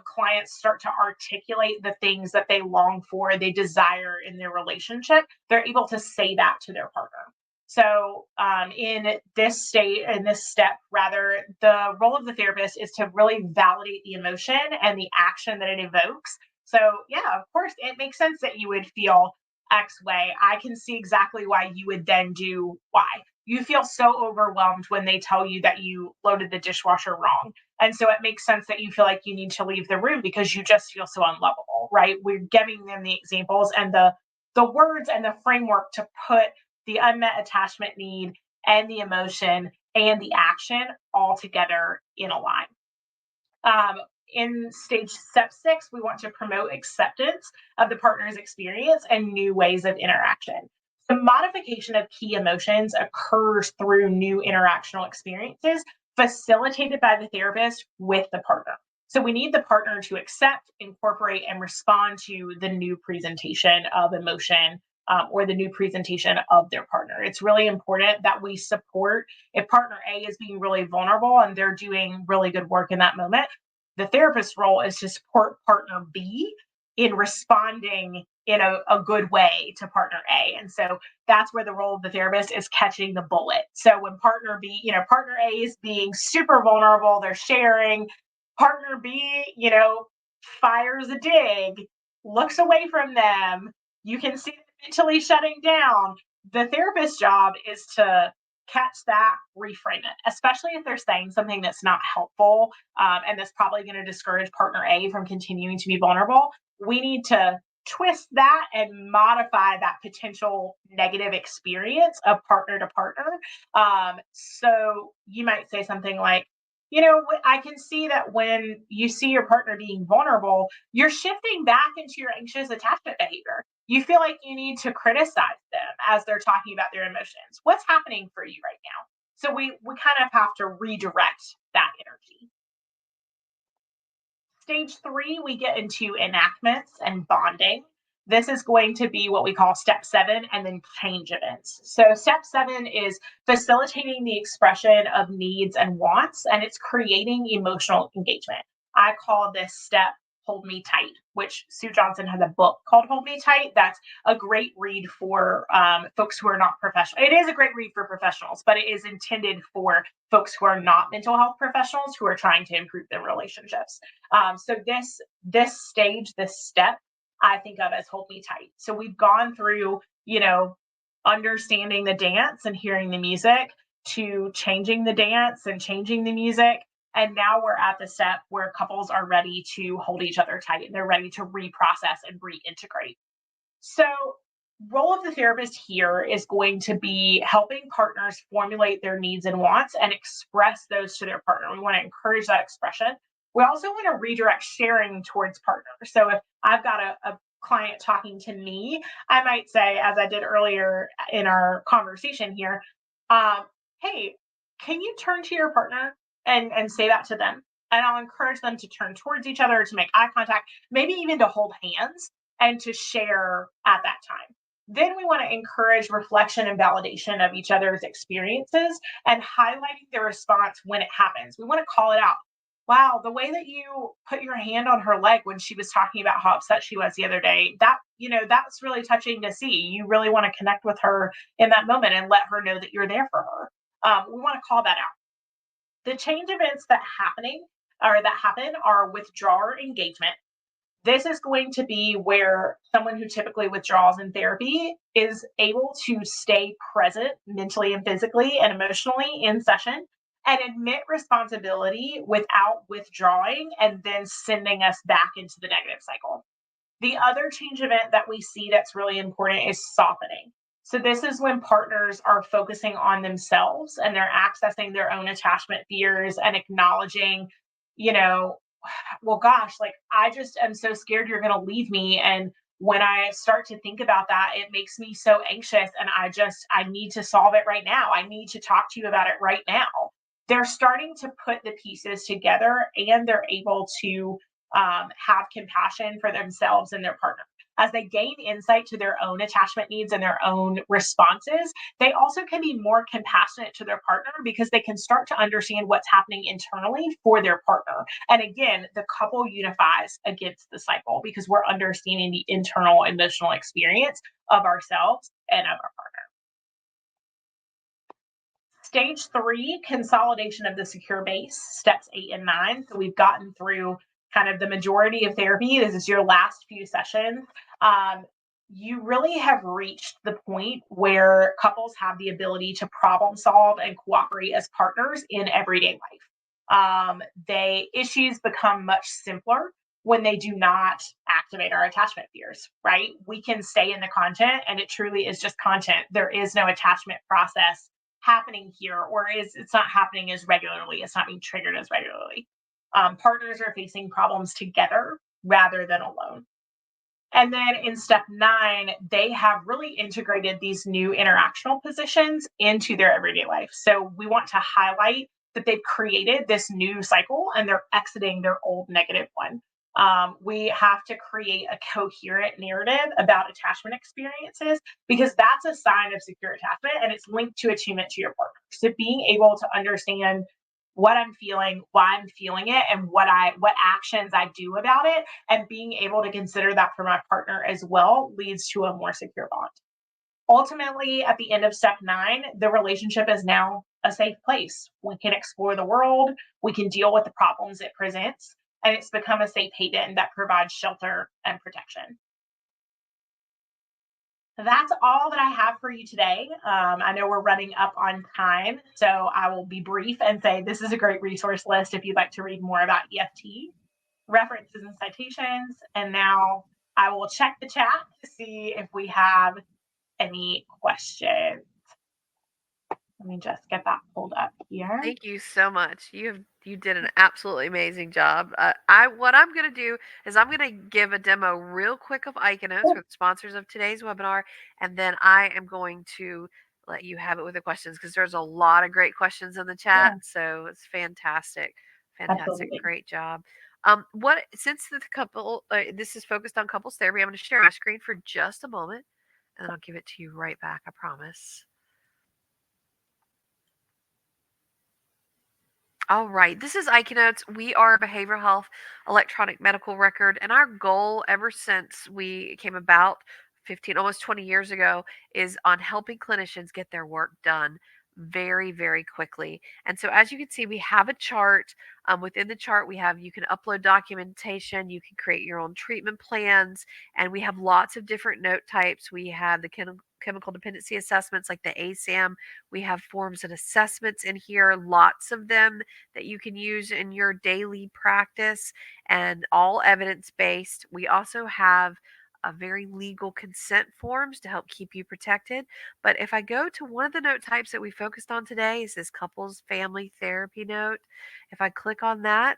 clients start to articulate the things that they long for, they desire in their relationship. They're able to say that to their partner. So in this step, rather, the role of the therapist is to really validate the emotion and the action that it evokes. So yeah, of course, it makes sense that you would feel X way. I can see exactly why you would then do Y. You feel so overwhelmed when they tell you that you loaded the dishwasher wrong. And so it makes sense that you feel like you need to leave the room because you just feel so unlovable, right? We're giving them the examples and the words and the framework to put the unmet attachment need and the emotion and the action all together in a line. In stage step 6, we want to promote acceptance of the partner's experience and new ways of interaction. The modification of key emotions occurs through new interactional experiences facilitated by the therapist with the partner. So we need the partner to accept, incorporate, and respond to the new presentation of emotion or the new presentation of their partner. It's really important that we support, if partner A is being really vulnerable and they're doing really good work in that moment, the therapist's role is to support partner B in responding in a good way to partner A. And so that's where the role of the therapist is catching the bullet. So when partner B, partner A is being super vulnerable, they're sharing, partner B, fires a dig, looks away from them, you can see them mentally shutting down. The therapist's job is to catch that, reframe it, especially if they're saying something that's not helpful and that's probably going to discourage partner A from continuing to be vulnerable. We need to twist that and modify that potential negative experience of partner to partner. So you might say something like, I can see that when you see your partner being vulnerable, you're shifting back into your anxious attachment behavior. You feel like you need to criticize them as they're talking about their emotions. What's happening for you right now? So we kind of have to redirect that energy. Stage 3, we get into enactments and bonding. This is going to be what we call step 7 and then change events. So, step 7 is facilitating the expression of needs and wants, and it's creating emotional engagement. I call this step Hold Me Tight, which Sue Johnson has a book called Hold Me Tight. That's a great read for folks who are not professional. It is a great read for professionals, but it is intended for folks who are not mental health professionals who are trying to improve their relationships. So this stage, this step, I think of as Hold Me Tight. So we've gone through, understanding the dance and hearing the music, to changing the dance and changing the music. And now we're at the step where couples are ready to hold each other tight and they're ready to reprocess and reintegrate. So, role of the therapist here is going to be helping partners formulate their needs and wants and express those to their partner. We want to encourage that expression. We also want to redirect sharing towards partners. So if I've got a client talking to me, I might say, as I did earlier in our conversation here, um, hey, can you turn to your partner and say that to them? And I'll encourage them to turn towards each other, to make eye contact, maybe even to hold hands and to share at that time. Then we want to encourage reflection and validation of each other's experiences and highlighting the response when it happens. We want to call it out. Wow, the way that you put your hand on her leg when she was talking about how upset she was the other day, that's really touching to see. You really want to connect with her in that moment and let her know that you're there for her. We want to call that out. The change events that happen are withdrawal engagement. This is going to be where someone who typically withdraws in therapy is able to stay present mentally and physically and emotionally in session and admit responsibility without withdrawing and then sending us back into the negative cycle. The other change event that we see that's really important is softening. So, this is when partners are focusing on themselves and they're accessing their own attachment fears and acknowledging, you know, well, gosh, like I just am so scared you're going to leave me. And when I start to think about that, it makes me so anxious. And I need to solve it right now. I need to talk to you about it right now. They're starting to put the pieces together and they're able to have compassion for themselves and their partner. As they gain insight to their own attachment needs and their own responses, they also can be more compassionate to their partner because they can start to understand what's happening internally for their partner. And again, the couple unifies against the cycle because we're understanding the internal emotional experience of ourselves and of our partner. Stage 3, consolidation of the secure base, steps 8 and 9. So we've gotten through kind of the majority of therapy. This is your last few sessions. You really have reached the point where couples have the ability to problem solve and cooperate as partners in everyday life. Issues become much simpler when they do not activate our attachment fears, right? We can stay in the content and it truly is just content. There is no attachment process happening here, or it's not happening as regularly. It's not being triggered as regularly. Partners are facing problems together rather than alone. And then in step 9, they have really integrated these new interactional positions into their everyday life. So we want to highlight that they've created this new cycle and they're exiting their old negative one. We have to create a coherent narrative about attachment experiences because that's a sign of secure attachment and it's linked to attunement to your partner. So being able to understand what I'm feeling, why I'm feeling it, and what actions I do about it, and being able to consider that for my partner as well leads to a more secure bond. Ultimately, at the end of step 9, the relationship is now a safe place. We can explore the world, we can deal with the problems it presents, and it's become a safe haven that provides shelter and protection. That's all that I have for you today. I know we're running up on time, so I will be brief and say this is a great resource list if you'd like to read more about EFT, references and citations. And now I will check the chat to see if we have any questions. Let me just get that pulled up here. Thank you so much. You did an absolutely amazing job. I what I'm going to do is I'm going to give a demo real quick of Iconos for the sponsors of today's webinar, and then I am going to let you have it with the questions because there's a lot of great questions in the chat. Yeah, So it's fantastic, fantastic, absolutely. great job. What since the couple this is focused on couples therapy, I'm going to share my screen for just a moment, and then I'll give it to you right back. I promise. All right, this is Iconotes. We are a behavioral health electronic medical record, and our goal ever since we came about 15, almost 20 years ago, is on helping clinicians get their work done very, very quickly. And so, as you can see, we have a chart. Within the chart, we have you can upload documentation, you can create your own treatment plans, and we have lots of different note types. We have the chemical dependency assessments like the ASAM. We have forms and assessments in here, lots of them that you can use in your daily practice and all evidence based. We also have a very legal consent forms to help keep you protected. But if I go to one of the note types that we focused on today is this couples family therapy note. If I click on that,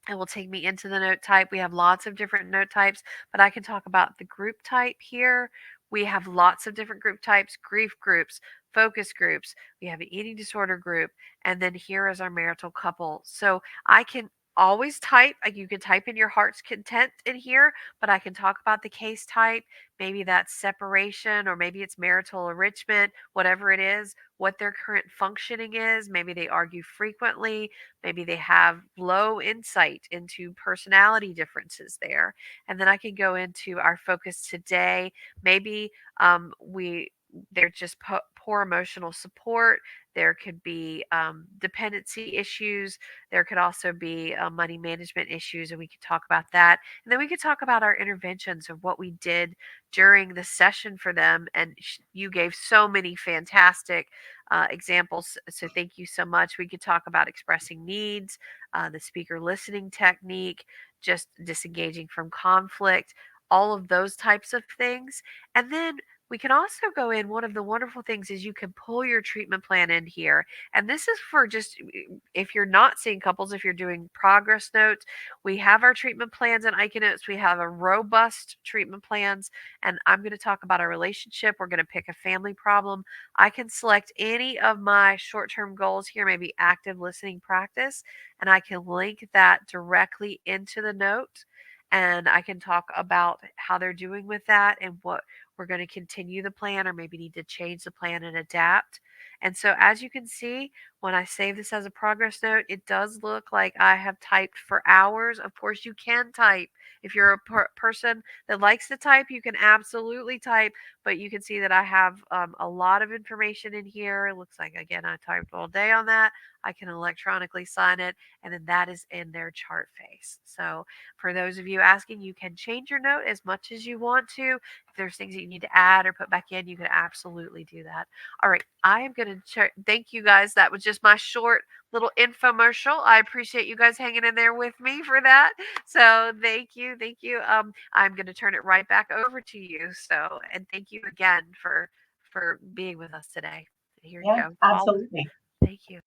it will take me into the note type. We have lots of different note types, but I can talk about the group type here. We have lots of different group types, grief groups, focus groups. We have an eating disorder group, and then here is our marital couple. So I can always type, like you can type in your heart's content in here, but I can talk about the case type. Maybe that's separation, or maybe it's marital enrichment, whatever it is, what their current functioning is. Maybe they argue frequently. Maybe they have low insight into personality differences there. And then I can go into our focus today. Maybe we they're just poor emotional support. There could be dependency issues. There could also be money management issues, and we could talk about that. And then we could talk about our interventions of what we did during the session for them. And you gave so many fantastic examples. So thank you so much. We could talk about expressing needs, the speaker listening technique, just disengaging from conflict, all of those types of things. And then we can also go in. One of the wonderful things is you can pull your treatment plan in here. And this is for just if you're not seeing couples, if you're doing progress notes, we have our treatment plans and Iconotes. We have a robust treatment plans. And I'm going to talk about our relationship. We're going to pick a family problem. I can select any of my short term goals here, maybe active listening practice, and I can link that directly into the note. And I can talk about how they're doing with that and what we're going to continue the plan or maybe need to change the plan and adapt. And so, as you can see, when I save this as a progress note, it does look like I have typed for hours. Of course, you can type. If you're a person that likes to type, you can absolutely type, but you can see that I have a lot of information in here. It looks like, again, I typed all day on that. I can electronically sign it, and then that is in their chart face. So, for those of you asking, you can change your note as much as you want to. If there's things that you need to add or put back in, you can absolutely do that. All right, I am going to thank you guys. That was just my short little infomercial. I appreciate you guys hanging in there with me for that. So thank you, thank you. I'm going to turn it right back over to you. So and thank you again for being with us today. Here you Yeah, go. absolutely. Thank you.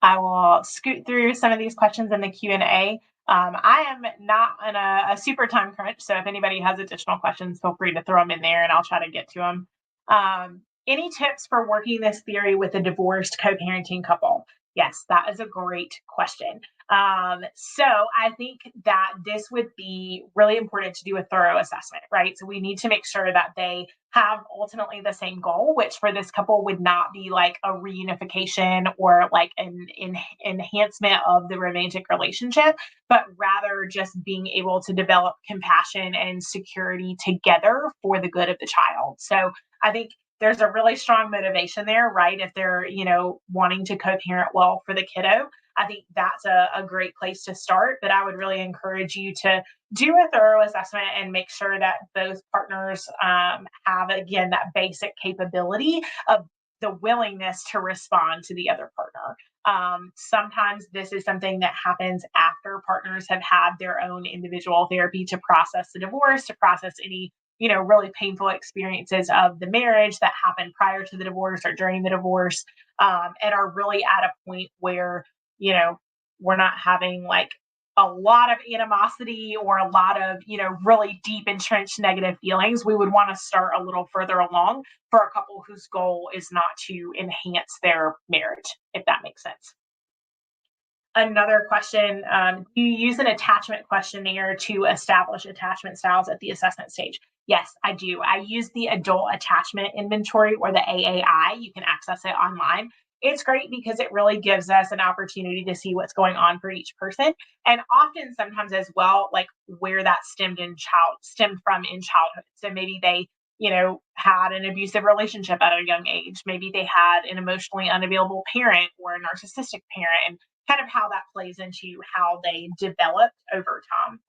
I will scoot through some of these questions in the Q&A. I am not in a super time crunch, so if anybody has additional questions, feel free to throw them in there and I'll try to get to them. Any tips for working this theory with a divorced co-parenting couple? Yes, that is a great question. So I think that this would be really important to do a thorough assessment, right? So we need to make sure that they have ultimately the same goal, which for this couple would not be like a reunification or like an enhancement of the romantic relationship, but rather just being able to develop compassion and security together for the good of the child. So I think there's a really strong motivation there, right? If they're, wanting to co-parent well for the kiddo, I think that's a great place to start. But I would really encourage you to do a thorough assessment and make sure that both partners have, again, that basic capability of the willingness to respond to the other partner. Sometimes this is something that happens after partners have had their own individual therapy to process the divorce, to process any really painful experiences of the marriage that happened prior to the divorce or during the divorce, and are really at a point where, we're not having like a lot of animosity or a lot of, really deep entrenched negative feelings. We would want to start a little further along for a couple whose goal is not to enhance their marriage, if that makes sense. Another question, do you use an attachment questionnaire to establish attachment styles at the assessment stage? Yes, I do. I use the Adult Attachment Inventory, or the AAI. You can access it online. It's great because it really gives us an opportunity to see what's going on for each person, and often sometimes as well, like where that stemmed from in childhood. So maybe they had an abusive relationship at a young age. Maybe they had an emotionally unavailable parent or a narcissistic parent, and kind of how that plays into how they developed over time.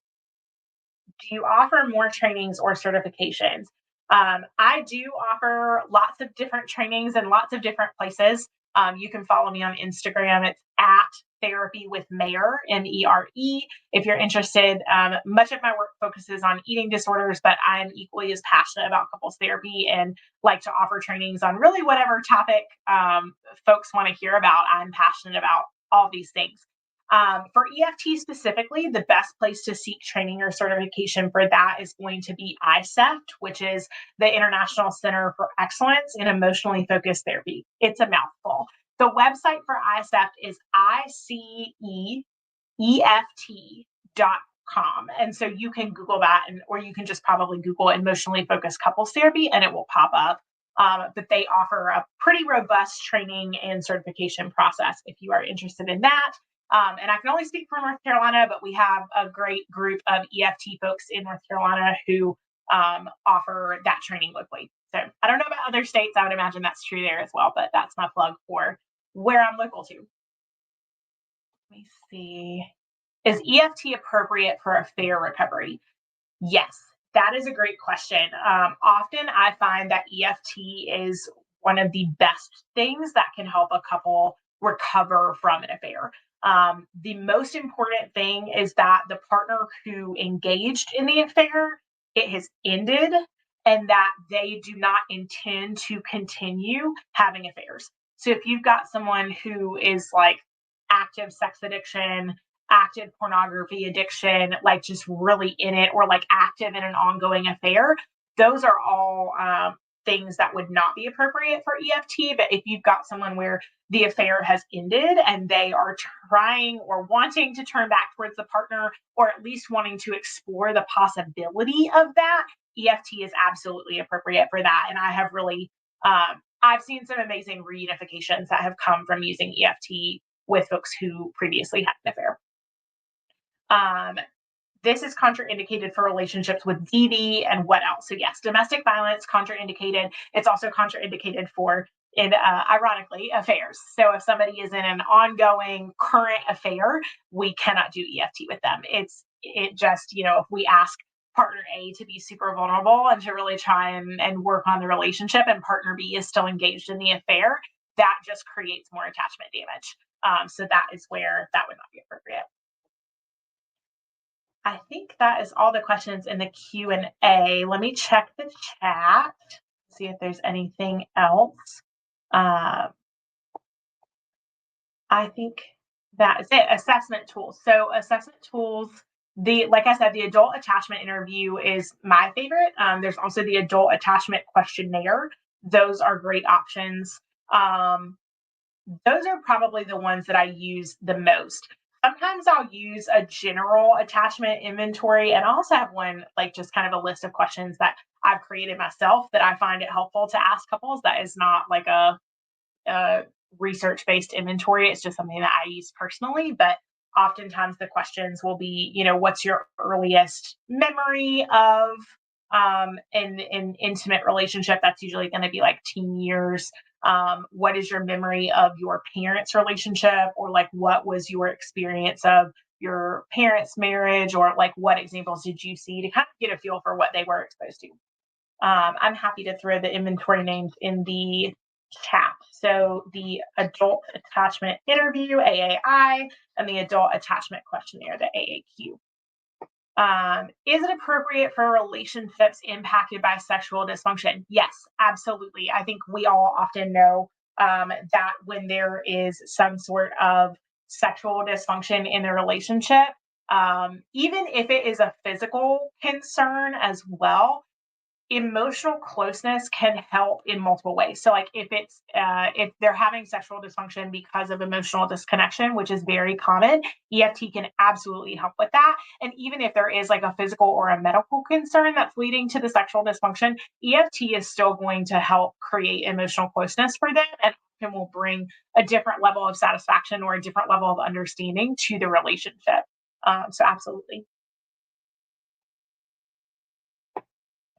Do you offer more trainings or certifications? I do offer lots of different trainings in lots of different places. You can follow me on Instagram. It's at Therapy with Mere, Mere. If you're interested, much of my work focuses on eating disorders, but I'm equally as passionate about couples therapy and like to offer trainings on really whatever topic folks want to hear about. I'm passionate about all these things. For EFT specifically, the best place to seek training or certification for that is going to be ICEFT, which is the International Center for Excellence in Emotionally Focused Therapy. It's a mouthful. The website for ICEFT is ICEFT.com. And so you can Google that, or you can just probably Google emotionally focused couples therapy and it will pop up. But they offer a pretty robust training and certification process if you are interested in that. And I can only speak for North Carolina, but we have a great group of EFT folks in North Carolina who offer that training locally. So I don't know about other states. I would imagine that's true there as well, but that's my plug for where I'm local to. Let me see. Is EFT appropriate for affair recovery? Yes, that is a great question. Often I find that EFT is one of the best things that can help a couple recover from an affair. The most important thing is that the partner who engaged in the affair, it has ended, and that they do not intend to continue having affairs. So if you've got someone who is like active sex addiction, active pornography addiction, like just really in it, or like active in an ongoing affair, those are all things that would not be appropriate for EFT. But if you've got someone where the affair has ended and they are trying or wanting to turn back towards the partner, or at least wanting to explore the possibility of that, EFT is absolutely appropriate for that. And I have really, I've seen some amazing reunifications that have come from using EFT with folks who previously had an affair. This is contraindicated for relationships with DV and what else? So yes, domestic violence, contraindicated. It's also contraindicated for, ironically, affairs. So if somebody is in an ongoing current affair, we cannot do EFT with them. It just, if we ask partner A to be super vulnerable and to really try and work on the relationship, and partner B is still engaged in the affair, that just creates more attachment damage. So that is where that would not be appropriate. I think that is all the questions in the Q&A. Let me check the chat, see if there's anything else. I think that is it. Assessment tools. So assessment tools, like I said, the adult attachment interview is my favorite. There's also the adult attachment questionnaire. Those are great options. Those are probably the ones that I use the most. Sometimes I'll use a general attachment inventory, and I also have one, like just kind of a list of questions that I've created myself that I find it helpful to ask couples. That is not like a research-based inventory. It's just something that I use personally. But oftentimes the questions will be, what's your earliest memory of an intimate relationship? That's usually going to be like teen years. What is your memory of your parents' relationship, or like what was your experience of your parents' marriage, or like what examples did you see, to kind of get a feel for what they were exposed to. I'm happy to throw the inventory names in the chat. So the adult attachment interview, AAI, and the adult attachment questionnaire, the AAQ. Is it appropriate for relationships impacted by sexual dysfunction? Yes, absolutely. I think we all often know that when there is some sort of sexual dysfunction in the relationship, even if it is a physical concern as well, emotional closeness can help in multiple ways. So, like if they're having sexual dysfunction because of emotional disconnection, which is very common, EFT can absolutely help with that. And even if there is like a physical or a medical concern that's leading to the sexual dysfunction, EFT is still going to help create emotional closeness for them, and often will bring a different level of satisfaction or a different level of understanding to the relationship. So, absolutely.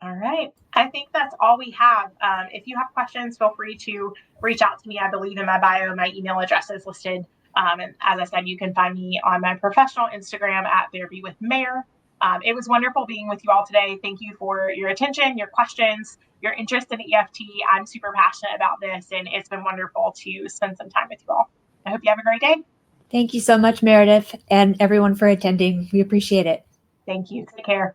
All right. I think that's all we have. If you have questions, feel free to reach out to me. I believe in my bio, my email address is listed. And as I said, you can find me on my professional Instagram at Therapy with Mare. It was wonderful being with you all today. Thank you for your attention, your questions, your interest in EFT. I'm super passionate about this, and it's been wonderful to spend some time with you all. I hope you have a great day. Thank you so much, Meredith, and everyone for attending. We appreciate it. Thank you. Take care.